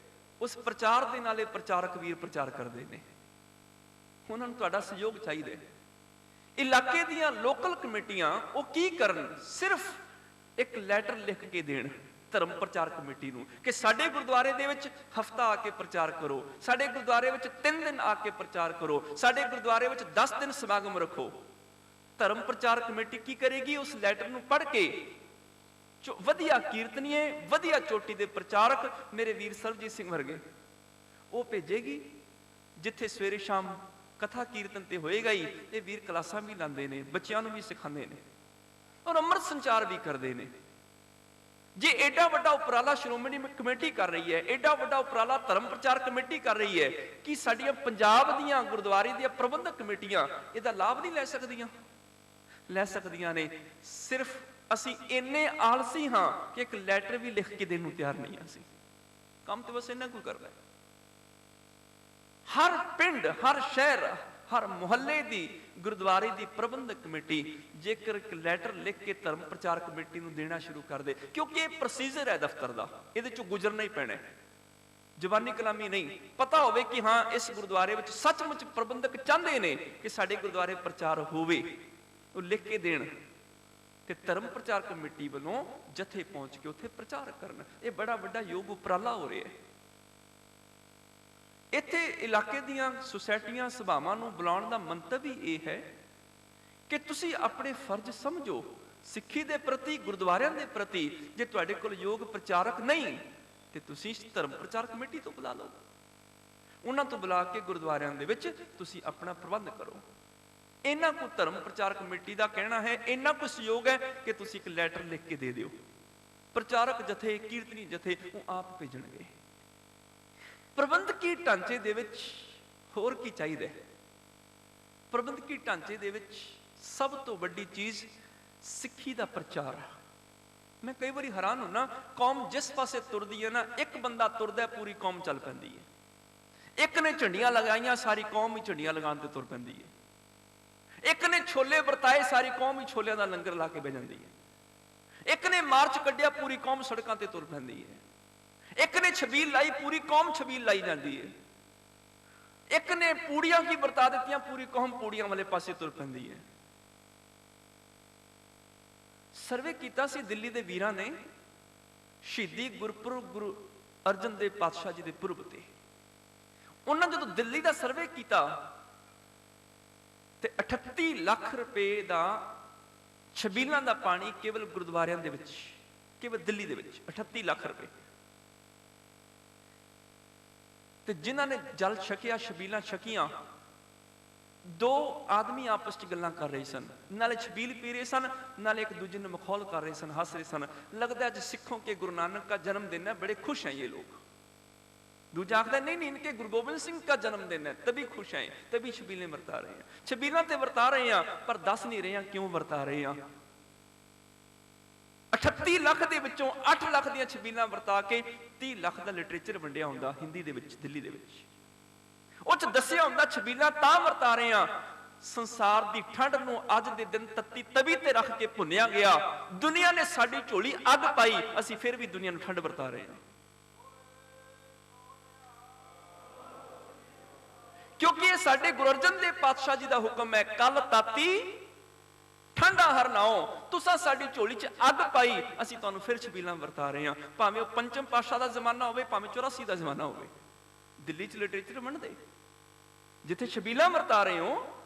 ਉਸ ਪ੍ਰਚਾਰ ਦੇ ਨਾਲੇ ਪ੍ਰਚਾਰਕ ਵੀਰ ਪ੍ਰਚਾਰ ਕਰਦੇ ਨੇ, ਉਹਨਾਂ ਨੂੰ ਤੁਹਾਡਾ ਸਹਿਯੋਗ ਚਾਹੀਦਾ ਹੈ। ਇਲਾਕੇ ਦੀਆਂ ਲੋਕਲ ਕਮੇਟੀਆਂ ਉਹ ਕੀ ਕਰਨ, ਸਿਰਫ ਇੱਕ ਲੈਟਰ ਲਿਖ ਕੇ ਦੇਣ ਧਰਮ ਪ੍ਰਚਾਰ ਕਮੇਟੀ ਨੂੰ ਕਿ ਸਾਡੇ ਗੁਰਦੁਆਰੇ ਦੇ ਵਿੱਚ ਹਫਤਾ ਆ ਕੇ ਪ੍ਰਚਾਰ ਕਰੋ, ਸਾਡੇ ਗੁਰਦੁਆਰੇ ਵਿੱਚ 3 ਦਿਨ ਆ ਕੇ ਪ੍ਰਚਾਰ ਕਰੋ, ਸਾਡੇ ਗੁਰਦੁਆਰੇ ਵਿੱਚ 10 ਦਿਨ ਸਮਾਗਮ ਰੱਖੋ। ਧਰਮ ਪ੍ਰਚਾਰ ਕਮੇਟੀ ਕੀ ਕਰੇਗੀ, ਉਸ ਲੈਟਰ ਨੂੰ ਪੜ੍ਹ ਕੇ ਵਧੀਆ ਕੀਰਤਨੀਏ, ਵਧੀਆ ਚੋਟੀ ਦੇ ਪ੍ਰਚਾਰਕ, ਮੇਰੇ ਵੀਰ ਸਰਬਜੀਤ ਸਿੰਘ ਵਰਗੇ, ਉਹ ਭੇਜੇਗੀ, ਜਿੱਥੇ ਸਵੇਰੇ ਸ਼ਾਮ ਕਥਾ ਕੀਰਤਨ ਤੇ ਹੋਏਗਾ ਹੀ, ਇਹ ਵੀਰ ਕਲਾਸਾਂ ਵੀ ਲਾਉਂਦੇ ਨੇ, ਬੱਚਿਆਂ ਨੂੰ ਵੀ ਸਿਖਾਉਂਦੇ ਨੇ ਔਰ ਅੰਮ੍ਰਿਤ ਸੰਚਾਰ ਵੀ ਕਰਦੇ ਨੇ। ਜੇ ਐਡਾ ਵੱਡਾ ਉਪਰਾਲਾ ਸ਼੍ਰੋਮਣੀ ਕਮੇਟੀ ਕਰ ਰਹੀ ਹੈ, ਐਡਾ ਵੱਡਾ ਉਪਰਾਲਾ ਧਰਮ ਪ੍ਰਚਾਰ ਕਮੇਟੀ ਕਰ ਰਹੀ ਹੈ, ਕਿ ਸਾਡੀਆਂ ਪੰਜਾਬ ਦੀਆਂ ਗੁਰਦੁਆਰੇ ਦੀਆਂ ਪ੍ਰਬੰਧਕ ਕਮੇਟੀਆਂ ਇਹਦਾ ਲਾਭ ਨਹੀਂ ਲੈ ਸਕਦੀਆਂ? ਲੈ ਸਕਦੀਆਂ ਨੇ। ਸਿਰਫ ਅਸੀਂ ਇੰਨੇ ਆਲਸੀ ਹਾਂ ਕਿ ਇੱਕ ਲੈਟਰ ਵੀ ਲਿਖ ਕੇ ਦੇਣ ਨੂੰ ਤਿਆਰ ਨਹੀਂ ਹਾਂ। ਅਸੀਂ ਕੰਮ ਤੇ ਬਸ ਇੰਨਾ ਕੋਈ ਕਰਦਾ। ਹਰ ਪਿੰਡ, ਹਰ ਸ਼ਹਿਰ, ਹਰ ਮੁਹੱਲੇ ਦੀ ਗੁਰਦੁਆਰੇ ਦੀ ਪ੍ਰਬੰਧਕ ਕਮੇਟੀ ਜੇਕਰ ਇੱਕ ਲੈਟਰ ਲਿਖ ਕੇ ਧਰਮ ਪ੍ਰਚਾਰ ਕਮੇਟੀ ਨੂੰ ਦੇਣਾ ਸ਼ੁਰੂ ਕਰ ਦੇ, ਕਿਉਂਕਿ ਇਹ ਪ੍ਰੋਸੀਜਰ ਹੈ ਦਫ਼ਤਰ ਦਾ, ਇਹਦੇ ਚੋਂ ਗੁਜ਼ਰਨਾ ਹੀ ਪੈਣਾ, ਜ਼ਬਾਨੀ ਕਲਾਮੀ ਨਹੀਂ। ਪਤਾ ਹੋਵੇ ਕਿ ਹਾਂ ਇਸ ਗੁਰਦੁਆਰੇ ਵਿੱਚ ਸੱਚਮੁੱਚ ਪ੍ਰਬੰਧਕ ਚਾਹੁੰਦੇ ਨੇ ਕਿ ਸਾਡੇ ਗੁਰਦੁਆਰੇ ਪ੍ਰਚਾਰ ਹੋਵੇ, ਉਹ ਲਿਖ ਕੇ ਦੇਣ ਤੇ ਧਰਮ ਪ੍ਰਚਾਰ ਕਮੇਟੀ ਵੱਲੋਂ ਜਥੇ ਪਹੁੰਚ ਕੇ ਉੱਥੇ ਪ੍ਰਚਾਰ ਕਰਨ। ਇਹ ਬੜਾ ਵੱਡਾ ਯੋਗ ਉਪਰਾਲਾ ਹੋ ਰਿਹਾ ਹੈ। ਇੱਥੇ ਇਲਾਕੇ ਦੀਆਂ ਸੁਸਾਇਟੀਆਂ ਸਭਾਵਾਂ ਨੂੰ ਬੁਲਾਉਣ ਦਾ ਮੰਤਵ ਹੀ ਇਹ ਹੈ ਕਿ ਤੁਸੀਂ ਆਪਣੇ ਫਰਜ਼ ਸਮਝੋ ਸਿੱਖੀ ਦੇ ਪ੍ਰਤੀ, ਗੁਰਦੁਆਰਿਆਂ ਦੇ ਪ੍ਰਤੀ। ਜੇ ਤੁਹਾਡੇ ਕੋਲ ਯੋਗ ਪ੍ਰਚਾਰਕ ਨਹੀਂ ਤੇ ਤੁਸੀਂ ਧਰਮ ਪ੍ਰਚਾਰ ਕਮੇਟੀ ਤੋਂ ਬੁਲਾ ਲਓ, ਉਹਨਾਂ ਤੋਂ ਬੁਲਾ ਕੇ ਗੁਰਦੁਆਰਿਆਂ ਦੇ ਵਿੱਚ ਤੁਸੀਂ ਆਪਣਾ ਪ੍ਰਬੰਧ ਕਰੋ। ਇਹਨਾਂ ਕੋ ਧਰਮ ਪ੍ਰਚਾਰ ਕਮੇਟੀ ਦਾ ਕਹਿਣਾ ਹੈ, ਇੰਨਾ ਕੁ ਸਹਿਯੋਗ ਹੈ ਕਿ ਤੁਸੀਂ ਇੱਕ ਲੈਟਰ ਲਿਖ ਕੇ ਦੇ ਦਿਓ। ਪ੍ਰਚਾਰਕ ਜਥੇ, ਕੀਰਤਨੀ ਜਥੇ ਉਹ ਆਪ ਭੇਜਣਗੇ। ਪ੍ਰਬੰਧਕੀ ਢਾਂਚੇ ਦੇ ਵਿੱਚ ਹੋਰ ਕੀ ਚਾਹੀਦਾ ਹੈ? ਪ੍ਰਬੰਧਕੀ ਢਾਂਚੇ ਦੇ ਵਿੱਚ ਸਭ ਤੋਂ ਵੱਡੀ ਚੀਜ਼ ਸਿੱਖੀ ਦਾ ਪ੍ਰਚਾਰ। ਮੈਂ ਕਈ ਵਾਰੀ ਹੈਰਾਨ ਹੁੰਨਾ, ਕੌਮ ਜਿਸ ਪਾਸੇ ਤੁਰਦੀ ਹੈ ਨਾ, ਇੱਕ ਬੰਦਾ ਤੁਰਦਾ ਪੂਰੀ ਕੌਮ ਚੱਲ ਪੈਂਦੀ ਹੈ। ਇੱਕ ਨੇ ਝੰਡੀਆਂ ਲਗਾਈਆਂ, ਸਾਰੀ ਕੌਮ ਹੀ ਝੰਡੀਆਂ ਲਗਾਉਣ ਤੇ ਤੁਰ ਪੈਂਦੀ ਹੈ। ਇੱਕ ਨੇ ਛੋਲੇ ਵਰਤਾਏ, ਸਾਰੀ ਕੌਮ ਹੀ ਛੋਲਿਆਂ ਦਾ ਲੰਗਰ ਲਾ ਕੇ ਬਹਿ ਜਾਂਦੀ ਹੈ। ਇੱਕ ਨੇ ਮਾਰਚ ਕੱਢਿਆ, ਪੂਰੀ ਕੌਮ ਸੜਕਾਂ ਤੇ ਤੁਰ ਪੈਂਦੀ ਹੈ। ਇੱਕ ਨੇ ਛਬੀਲ ਲਾਈ, ਪੂਰੀ ਕੌਮ ਛਬੀਲ ਲਾਈ ਜਾਂਦੀ ਹੈ। ਇੱਕ ਨੇ ਪੂੜੀਆਂ ਕੀ ਵਰਤਾ ਦਿੱਤੀਆਂ, ਪੂਰੀ ਕੌਮ ਪੂੜੀਆਂ ਵਾਲੇ ਪਾਸੇ ਤੁਰ ਪੈਂਦੀ ਹੈ। ਸਰਵੇ ਕੀਤਾ ਸੀ ਦਿੱਲੀ ਦੇ ਵੀਰਾਂ ਨੇ ਸ਼ਹੀਦੀ ਗੁਰਪੁਰਬ ਗੁਰੂ ਅਰਜਨ ਦੇਵ ਪਾਤਸ਼ਾਹ ਜੀ ਦੇ ਪੁਰਬ ਤੇ। ਉਹਨਾਂ ਜਦੋਂ ਦਿੱਲੀ ਦਾ ਸਰਵੇ ਕੀਤਾ ਤੇ 38 ਲੱਖ ਰੁਪਏ ਦਾ ਛਬੀਲਾਂ ਦਾ ਪਾਣੀ ਕੇਵਲ ਗੁਰਦੁਆਰਿਆਂ ਦੇ ਵਿੱਚ, ਕੇਵਲ ਦਿੱਲੀ ਦੇ ਵਿੱਚ 38 ਲੱਖ ਰੁਪਏ। ਤੇ ਜਿਨ੍ਹਾਂ ਨੇ ਜਲ ਛਕਿਆ, ਛਬੀਲਾਂ ਛਕੀਆਂ, 2 ਆਦਮੀ ਆਪਸ ਚ ਗੱਲਾਂ ਕਰ ਰਹੇ ਸਨ, ਨਾਲੇ ਛਬੀਲ ਪੀ ਰਹੇ ਸਨ, ਨਾਲੇ ਇੱਕ ਦੂਜੇ ਨੂੰ ਮਖੌਲ ਕਰ ਰਹੇ ਸਨ, ਹੱਸ ਰਹੇ ਸਨ। लगता है आज सिखों के गुरु नानक का जन्मदिन है, बड़े खुश हैं ये लोग। दूजा आखता नहीं नहीं, इनके गुरु गोबिंद सिंह का जन्मदिन है, तभी खुश हैं, तभी छबीलें वरता रहे हैं। छबीलें तो वरता रहे हैं पर दस नहीं रहे हैं क्यों वरता रहे हैं। 38 ਲੱਖ ਦੇ ਵਿੱਚੋਂ 8 ਲੱਖ ਦੀਆਂ ਛਬੀਲਾਂ ਵਰਤਾ ਕੇ 30 ਲੱਖ ਦਾ ਲਿਟਰੇਚਰ ਵੰਡਿਆ ਹੁੰਦਾ ਹਿੰਦੀ ਦੇ ਵਿੱਚ, ਦਿੱਲੀ ਦੇ ਵਿੱਚ। ਉਹ ਚ ਦੱਸਿਆ ਹੁੰਦਾ ਛਬੀਲਾਂ ਤਾਂ ਵਰਤਾ ਰਹੇ ਆ, ਸੰਸਾਰ ਦੀ ਠੰਡ ਨੂੰ ਅੱਜ ਦੇ ਦਿਨ ਤੱਤੀ ਤਵੀ ਤੇ ਰੱਖ ਕੇ ਭੁੰਨਿਆ ਗਿਆ। ਦੁਨੀਆ ਨੇ ਸਾਡੀ ਝੋਲੀ ਅੱਗ ਪਾਈ, ਅਸੀਂ ਫਿਰ ਵੀ ਦੁਨੀਆ ਨੂੰ ਠੰਡ ਵਰਤਾ ਰਹੇ ਹਾਂ, ਕਿਉਂਕਿ ਇਹ ਸਾਡੇ ਗੁਰੂ ਅਰਜਨ ਦੇਵ ਪਾਤਸ਼ਾਹ ਜੀ ਦਾ ਹੁਕਮ ਹੈ, ਕੱਲ ਤਾਤੀ ਠੰਡਾ ਹਰ ਨਾਓ, ਤੁਸੀਂ ਸਾਡੀ ਝੋਲੀ 'ਚ ਅੱਗ ਪਾਈ, ਅਸੀਂ ਤੁਹਾਨੂੰ ਫਿਰ ਛਬੀਲਾਂ ਵਰਤਾ ਰਹੇ ਹਾਂ। ਭਾਵੇਂ ਉਹ ਪੰਚਮ ਪਾਤਸ਼ਾਹ ਦਾ ਜ਼ਮਾਨਾ ਹੋਵੇ, ਭਾਵੇਂ 84 ਦਾ ਜ਼ਮਾਨਾ ਹੋਵੇ, ਦਿੱਲੀ 'ਚ ਲਿਟਰੇਚਰ ਵੰਡਦੇ, ਜਿੱਥੇ ਛਬੀਲਾਂ ਵਰਤਾ ਰਹੇ ਹੋ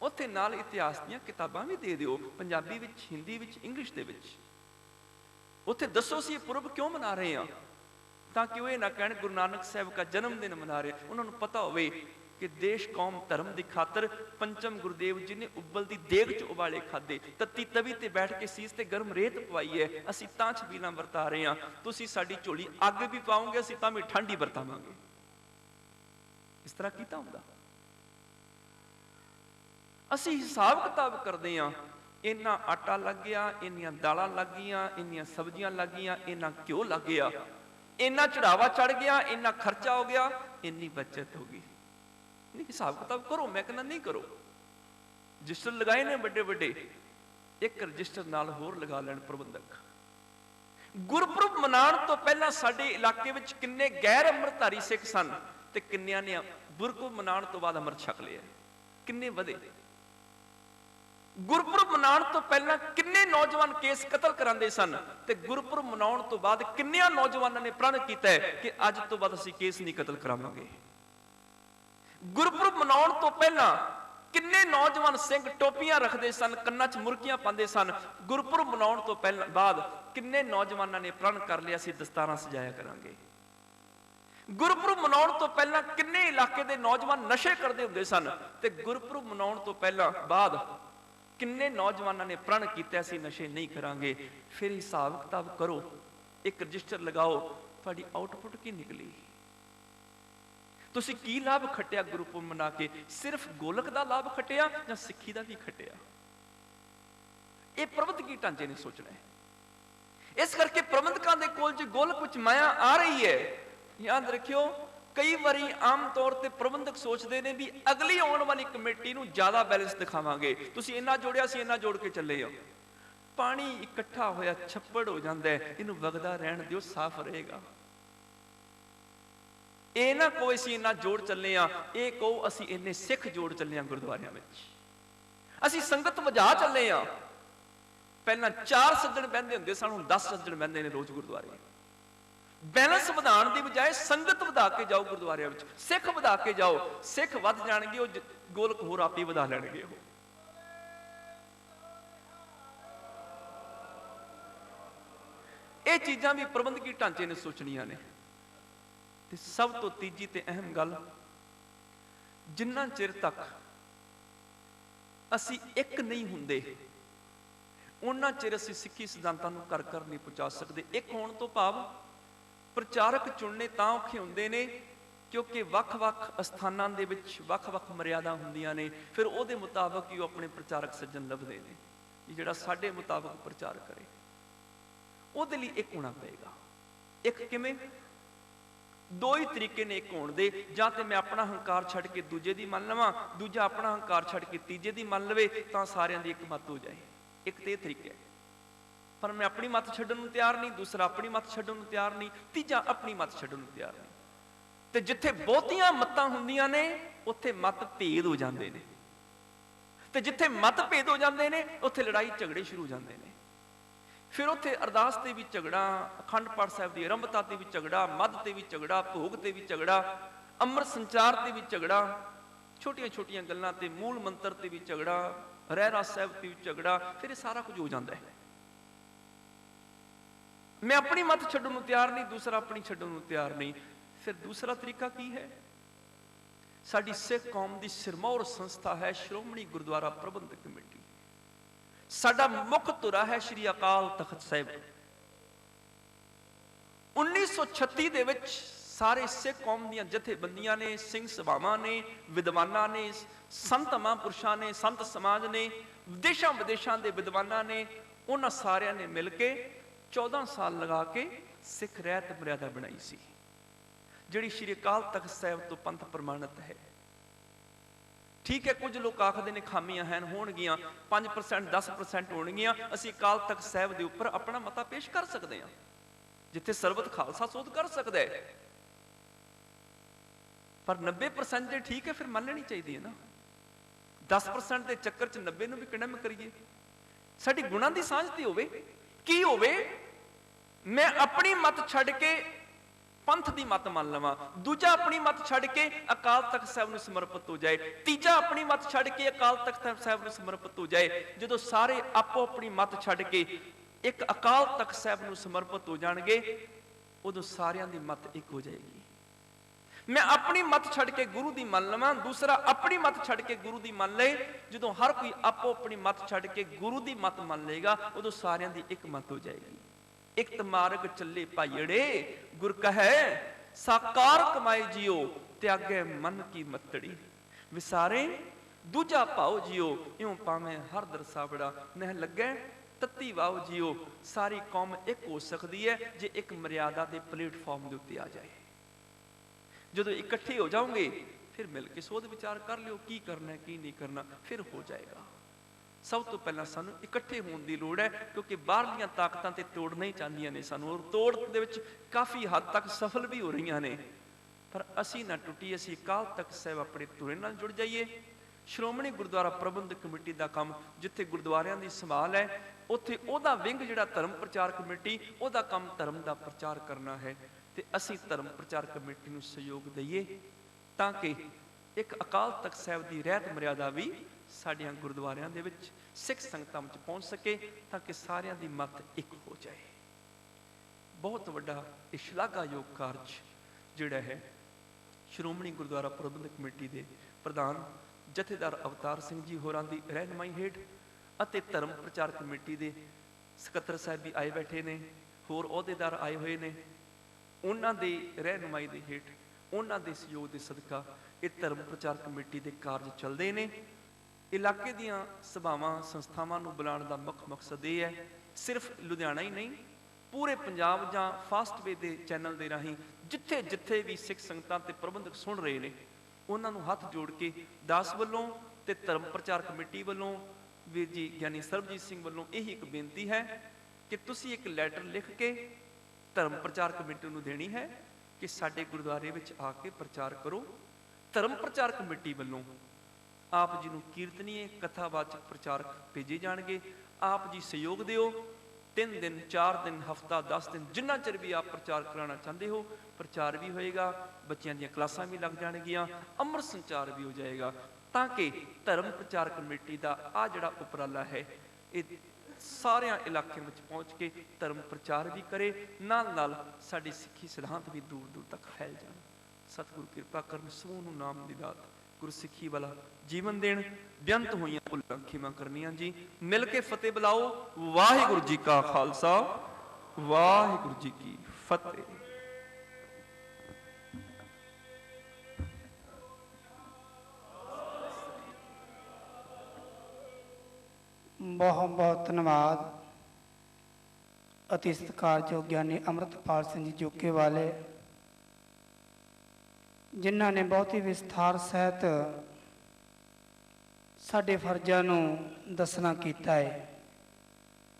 ਉੱਥੇ ਨਾਲ ਇਤਿਹਾਸ ਦੀਆਂ ਕਿਤਾਬਾਂ ਵੀ ਦੇ ਦਿਓ, ਪੰਜਾਬੀ ਵਿੱਚ, ਹਿੰਦੀ ਵਿੱਚ, ਇੰਗਲਿਸ਼ ਦੇ ਵਿੱਚ। ਉੱਥੇ ਦੱਸੋ ਅਸੀਂ ਇਹ ਪੁਰਬ ਕਿਉਂ ਮਨਾ ਰਹੇ ਹਾਂ, ਤਾਂ ਕਿ ਉਹ ਇਹ ਨਾ ਕਹਿਣ ਗੁਰੂ ਨਾਨਕ ਸਾਹਿਬ ਦਾ ਜਨਮ ਦਿਨ ਮਨਾ ਰਹੇ। ਉਹਨਾਂ ਨੂੰ ਪਤਾ ਹੋਵੇ कि देश कौम धर्म की खातर पंचम गुरुदेव जी ने उबलती देग च उबाले खाधे, तत्ती तवी ते बैठ के सीस ते गर्म रेत पवाई है, असीं तां छबीलां वरता रहे हां, तुसीं साडी झोली अग भी पाओगे, असीं तां भी ठंड ही वरतावांगे। इस तरह कीता हुंदा। असीं हिसाब किताब करदे हां, इन्ना आटा लग गया, इन्नियां दालां लग गईयां, इन्नियां सब्जियां लग गईयां, इन्ना घ्यो लग गया, इन्ना चढ़ावा चढ़ गया, इन्ना खर्चा हो गया, इन्नी बचत हो गई। नहीं, हिसाब किताब करो, मैं कहना नहीं करो। रजिस्टर लगाए ने बड़े बड़े, एक रजिस्टर नाल होर लगा लैण प्रबंधक। गुरपुरब मनाउण तो पहला साडे इलाके विच किन्ने गैर अमृतधारी सिख सन ते किन्नियां ने गुरपुरब मनाउण तो बाद अमृत छक लिया, किन्ने वधे। गुरपुरब मनाउण तो पहला किन्ने नौजवान केस कतल करांदे सन ते गुरपुरब मनाउण तो बाद किन्नियां नौजवानां ने प्रण कीता है कि अज तो बाद असीं केस नहीं कतल करावांगे। गुरपुरब मनाउण तो पहला किन्ने नौजवान सिंह टोपियां रखते सन, कन्नां च मुरकियां पांदे सन। गुरपुरब मनाउण तो पहला बाद किन्ने नौजवानां ने प्रण कर लिया असीं दस्तारां सजाया करांगे। गुरपुरब मनाउण तो पहला किन्ने इलाके दे नौजवान नशे करदे हुंदे सन ते गुरपुरब मनाउण तो पहला बाद किन्ने नौजवानां ने प्रण कीता असीं नशे नहीं करांगे। फिर हिसाब किताब करो, एक रजिस्टर लगाओ, तुहाडी आउटपुट की निकली। तुसीं की लाभ खटिया गुरपुरब मना के? सिर्फ गोलक दा लाभ खटिया जां सिੱਖੀ दा भी खटिया? ये प्रबंधकी ढांचे ने सोचना है। इस करके प्रबंधकां दे कोल जो गोलक विच माया आ रही है, याद रखियो, कई बारी आम तौर ते प्रबंधक सोचते हैं भी अगली आने वाली कमेटी नूं ज्यादा बैलेंस दिखावांगे, तुसीं इन्ना जोड़िया सी इन्ना जोड़ के चले हो। पानी इकट्ठा होया छप्पड़ हो जाता है, इनू वगदा रहन दिओ, साफ रहेगा। ये ना कहो असीं इन्ना जोड़ चले हाँ, ये कहो असीं इन्ने सिख जोड़ चले हाँ गुरुद्वारियां विच, असीं संगत वजा चले हाँ। पहला 4 सज्जण बहिंदे हुंदे सन, हुण 10 सज्जण बहिंदे ने रोज गुरुद्वारे। बैलेंस वधाउण दी बजाय संगत वधा के जाओ गुरुद्वारियां विच, सिख वधा के जाओ। सिख वध जाणगे, ओ गोलक होर आपे ही वधा लैणगे। ओ ये चीज़ां भी प्रबंधकी ढांचे ने सोचणियां ने। ते सब तो तीजी ते अहम गल, जिन्ना चिर तक असी एक नहीं हुंदे उन्ना चिर असी सिੱਖੀ सिद्धांतां नूं घर घर नहीं पहुंचा सकते। एक होण तो भाव प्रचारक चुनने तां औखे हुंदे ने क्योंकि ਵੱਖ-ਵੱਖ अस्थानां दे विच ਵੱਖ-ਵੱਖ मर्यादा हुंदियां ने, फिर उहदे मुताबक ही अपने प्रचारक सज्जन लभदे ने जिहड़ा साडे मुताबक प्रचार करे। उहदे लई एक होना पेगा। एक किवें? दो ही तरीके ने एक होण दे, जां ते मैं अपना हंकार छड्ड के दूजे दी मन लवां, दूजा अपना हंकार छड्ड के तीजे दी मन लवे, तां सारियां दी एक मत हो जाए। एक ते तरीका है। पर मैं अपनी मत छड्डण नूं तैयार नहीं, दूसरा अपनी मत छड्डण नूं तैयार नहीं, तीजा अपनी मत छड्डण नूं तैयार नहीं। ते जिथे बहुतियां मतां हुंदियां ने उत्थे मत भेद हो जांदे ने, ते जिथे मत भेद हो जांदे ने उत्थे लड़ाई झगड़े शुरू हो जांदे ने। फिर उत्थे अरदास ते भी झगड़ा, अखंड पाठ साहिब की आरंभता ते भी झगड़ा, मध ते भी झगड़ा, भोग ते भी झगड़ा, अमृत संचार ते भी झगड़ा, छोटियां छोटियां गल्लां ते मूल मंत्र ते भी झगड़ा, रहरास साहिब ते भी झगड़ा। फिर ये सारा कुछ हो जाता है। मैं अपनी मत छड्डण नूं तैयार नहीं, दूसरा अपनी छड्डण नूं तैयार नहीं। फिर दूसरा तरीका की है? साडी सिख कौम की सिरमौर संस्था है श्रोमणी गुरुद्वारा प्रबंधक कमेटी। साडा मुख धुरा है श्री अकाल तख्त साहिब। 1936 दे विच सारे सिख कौम दीयां जथेबंदियां ने, सिंह सभावां ने, विद्वानां ने, संत महापुरुषां ने, संत समाज ने, विदेशां विदेशां दे विद्वानां ने, उन्हां सारियां ने मिल के 14 साल लगा के सिख रहत मर्यादा बनाई सी, जिहड़ी श्री अकाल तख्त साहिब तो पंथ प्रमाणित है। ठीक है, कुछ लोग आखते ने खामियां हैं, होणगियां 5% 10% होणगियां, असीं अकाल तख्त साहिब दे उपर अपना मता पेश कर सकते हैं, जिथे सरबत खालसा सोध कर सकता है। पर 90% जे ठीक है, फिर मान लेनी चाहिए ना। 10% के चक्कर च 90 नूं भी कंडेम करिए। साडी गुणां दी सांझ ते होवे, की होवे? मैं अपनी मत छड्ड के पंथ की मत मान लवां, दूजा अपनी मत छड्ड के अकाल तख्त साहिब नूं समर्पित हो जाए, तीजा अपनी मत छड्ड के अकाल तख्त साहिब नूं समर्पित हो जाए। जदों सारे आपो अपनी मत छड्ड के एक अकाल तख्त साहिब नूं समर्पित हो जाणगे, उदों सारियां दी मत एक हो जाएगी। मैं अपनी मत छड़ के गुरु दी मन लवां, दूसरा अपनी मत छड़ के गुरु दी मन ले। जो हर कोई आपो अपनी मत छड़ के गुरु दी मत मन लेगा, उदों सारियां दी एक मत हो जाएगी। एक मार्ग चले भाईड़े, गुर कहे साकार कमाए जियो, त्यागे मन की मतड़ी। विसारे दूजा भाव जियो, इउं पावें हर दरसावड़ा, नह लगे तत्ती वाव जियो। सारी कौम एक हो सकती है जे एक मर्यादा के प्लेटफॉर्म के उत्ते आ जाए। जो इकट्ठे हो जाओगे फिर मिल के सोच विचार कर लियो की करना है की नहीं करना, फिर हो जाएगा। सब तो पहला सानू इकट्ठे होने की लोड़ है, क्योंकि बाहरलियां ताकतां ते तोड़ना ही चाहदियां ने सानू, और तोड़ दे विच काफ़ी हद तक सफल भी हो रही ने। पर असी ना टुटी, असी अकाल तख्त साहिब अपने तुरे नाल जुड़ जाइए। श्रोमणी गुरुद्वारा प्रबंधक कमेटी का काम, जिथे गुरुद्वारियां की संभाल है, उत्थे ओहदा विंग जिहड़ा धर्म प्रचार कमेटी, ओहदा काम धर्म का प्रचार करना है। तो असी धर्म प्रचार कमेटी नूं सहयोग दईए, ताकि एक अकाल तख्त साहिब की रहत मर्यादा भी साडियां गुरुद्वारियां दे विच सिख संगतां विच पहुंच सके, ताकि सारियां दी मत एक हो जाए। बहुत वड्डा श्लाघायोग कारज जिहड़ा है श्रोमणी गुरुद्वारा प्रबंधक कमेटी के प्रधान जथेदार अवतार सिंह जी होरां दी रहनुमाई हेठ ਅਤੇ धर्म प्रचार कमेटी के ਸਕੱਤਰ साहब भी आए बैठे ने, होर अहुदेदार आए हुए ने, उन्हां दे रहनुमाई दे हेठ, उन्हां दे सहयोग के सदका ये धर्म प्रचार कमेटी के कारज चलते हैं। इलाके दियां सभावां संस्थावां नूं बुलाउण दा मुख मकसद ये है, सिर्फ लुधियाना ही नहीं, पूरे पंजाब जां फास्ट वे के चैनल के राही जिथे जिथे भी सिख संगतां ते प्रबंधक सुन रहे हैं, उन्हां नूं हथ जोड़ के दास वल्लों ते धर्म प्रचार कमेटी वल्लों वीर जी ज्ञानी सरबजीत सिंह वालों यही एक बेनती है कि तुसी एक लैटर लिख के धर्म प्रचार कमेटी नूं देनी है कि साडे गुरुद्वारे विच आके प्रचार करो। धर्म प्रचार कमेटी वालों आप जी नूं कीर्तनीय कथावाचक प्रचारक भेजे जाणगे, आप जी सहयोग दिओ। 3 दिन 4 दिन हफ्ता 10 दिन जिन्ना चिर भी आप प्रचार कराना चाहते हो, प्रचार भी होएगा, बच्चों दी क्लासां भी लग जाणगियां, अमृत संचार भी हो जाएगा, ताकि धर्म प्रचार कमेटी का आ जिहड़ा उपराला है ये सारे इलाकों में पहुँच के धर्म प्रचार भी करे, नाल नाल साडी सिक्खी सिद्धांत भी दूर दूर तक फैल जाए। सतगुरु कृपा करन, समूह नूं नाम दी दात, गुरु सिक्खी वाला जीवन देण, बेअंत होईयां भुल्लां खिमा करनियां जी। मिल के फतेह बुलाओ। वाहिगुरू जी का खालसा, वाहिगुरू जी की फतेह। बहुत बहुत धन्यवाद अति सत्कारयोग ज्ञानी अमृतपाल सिंह जी जोके वाले, जिन्हों ने बहुत ही विस्तार सहित साडे फर्जां नूं दसना कीता है।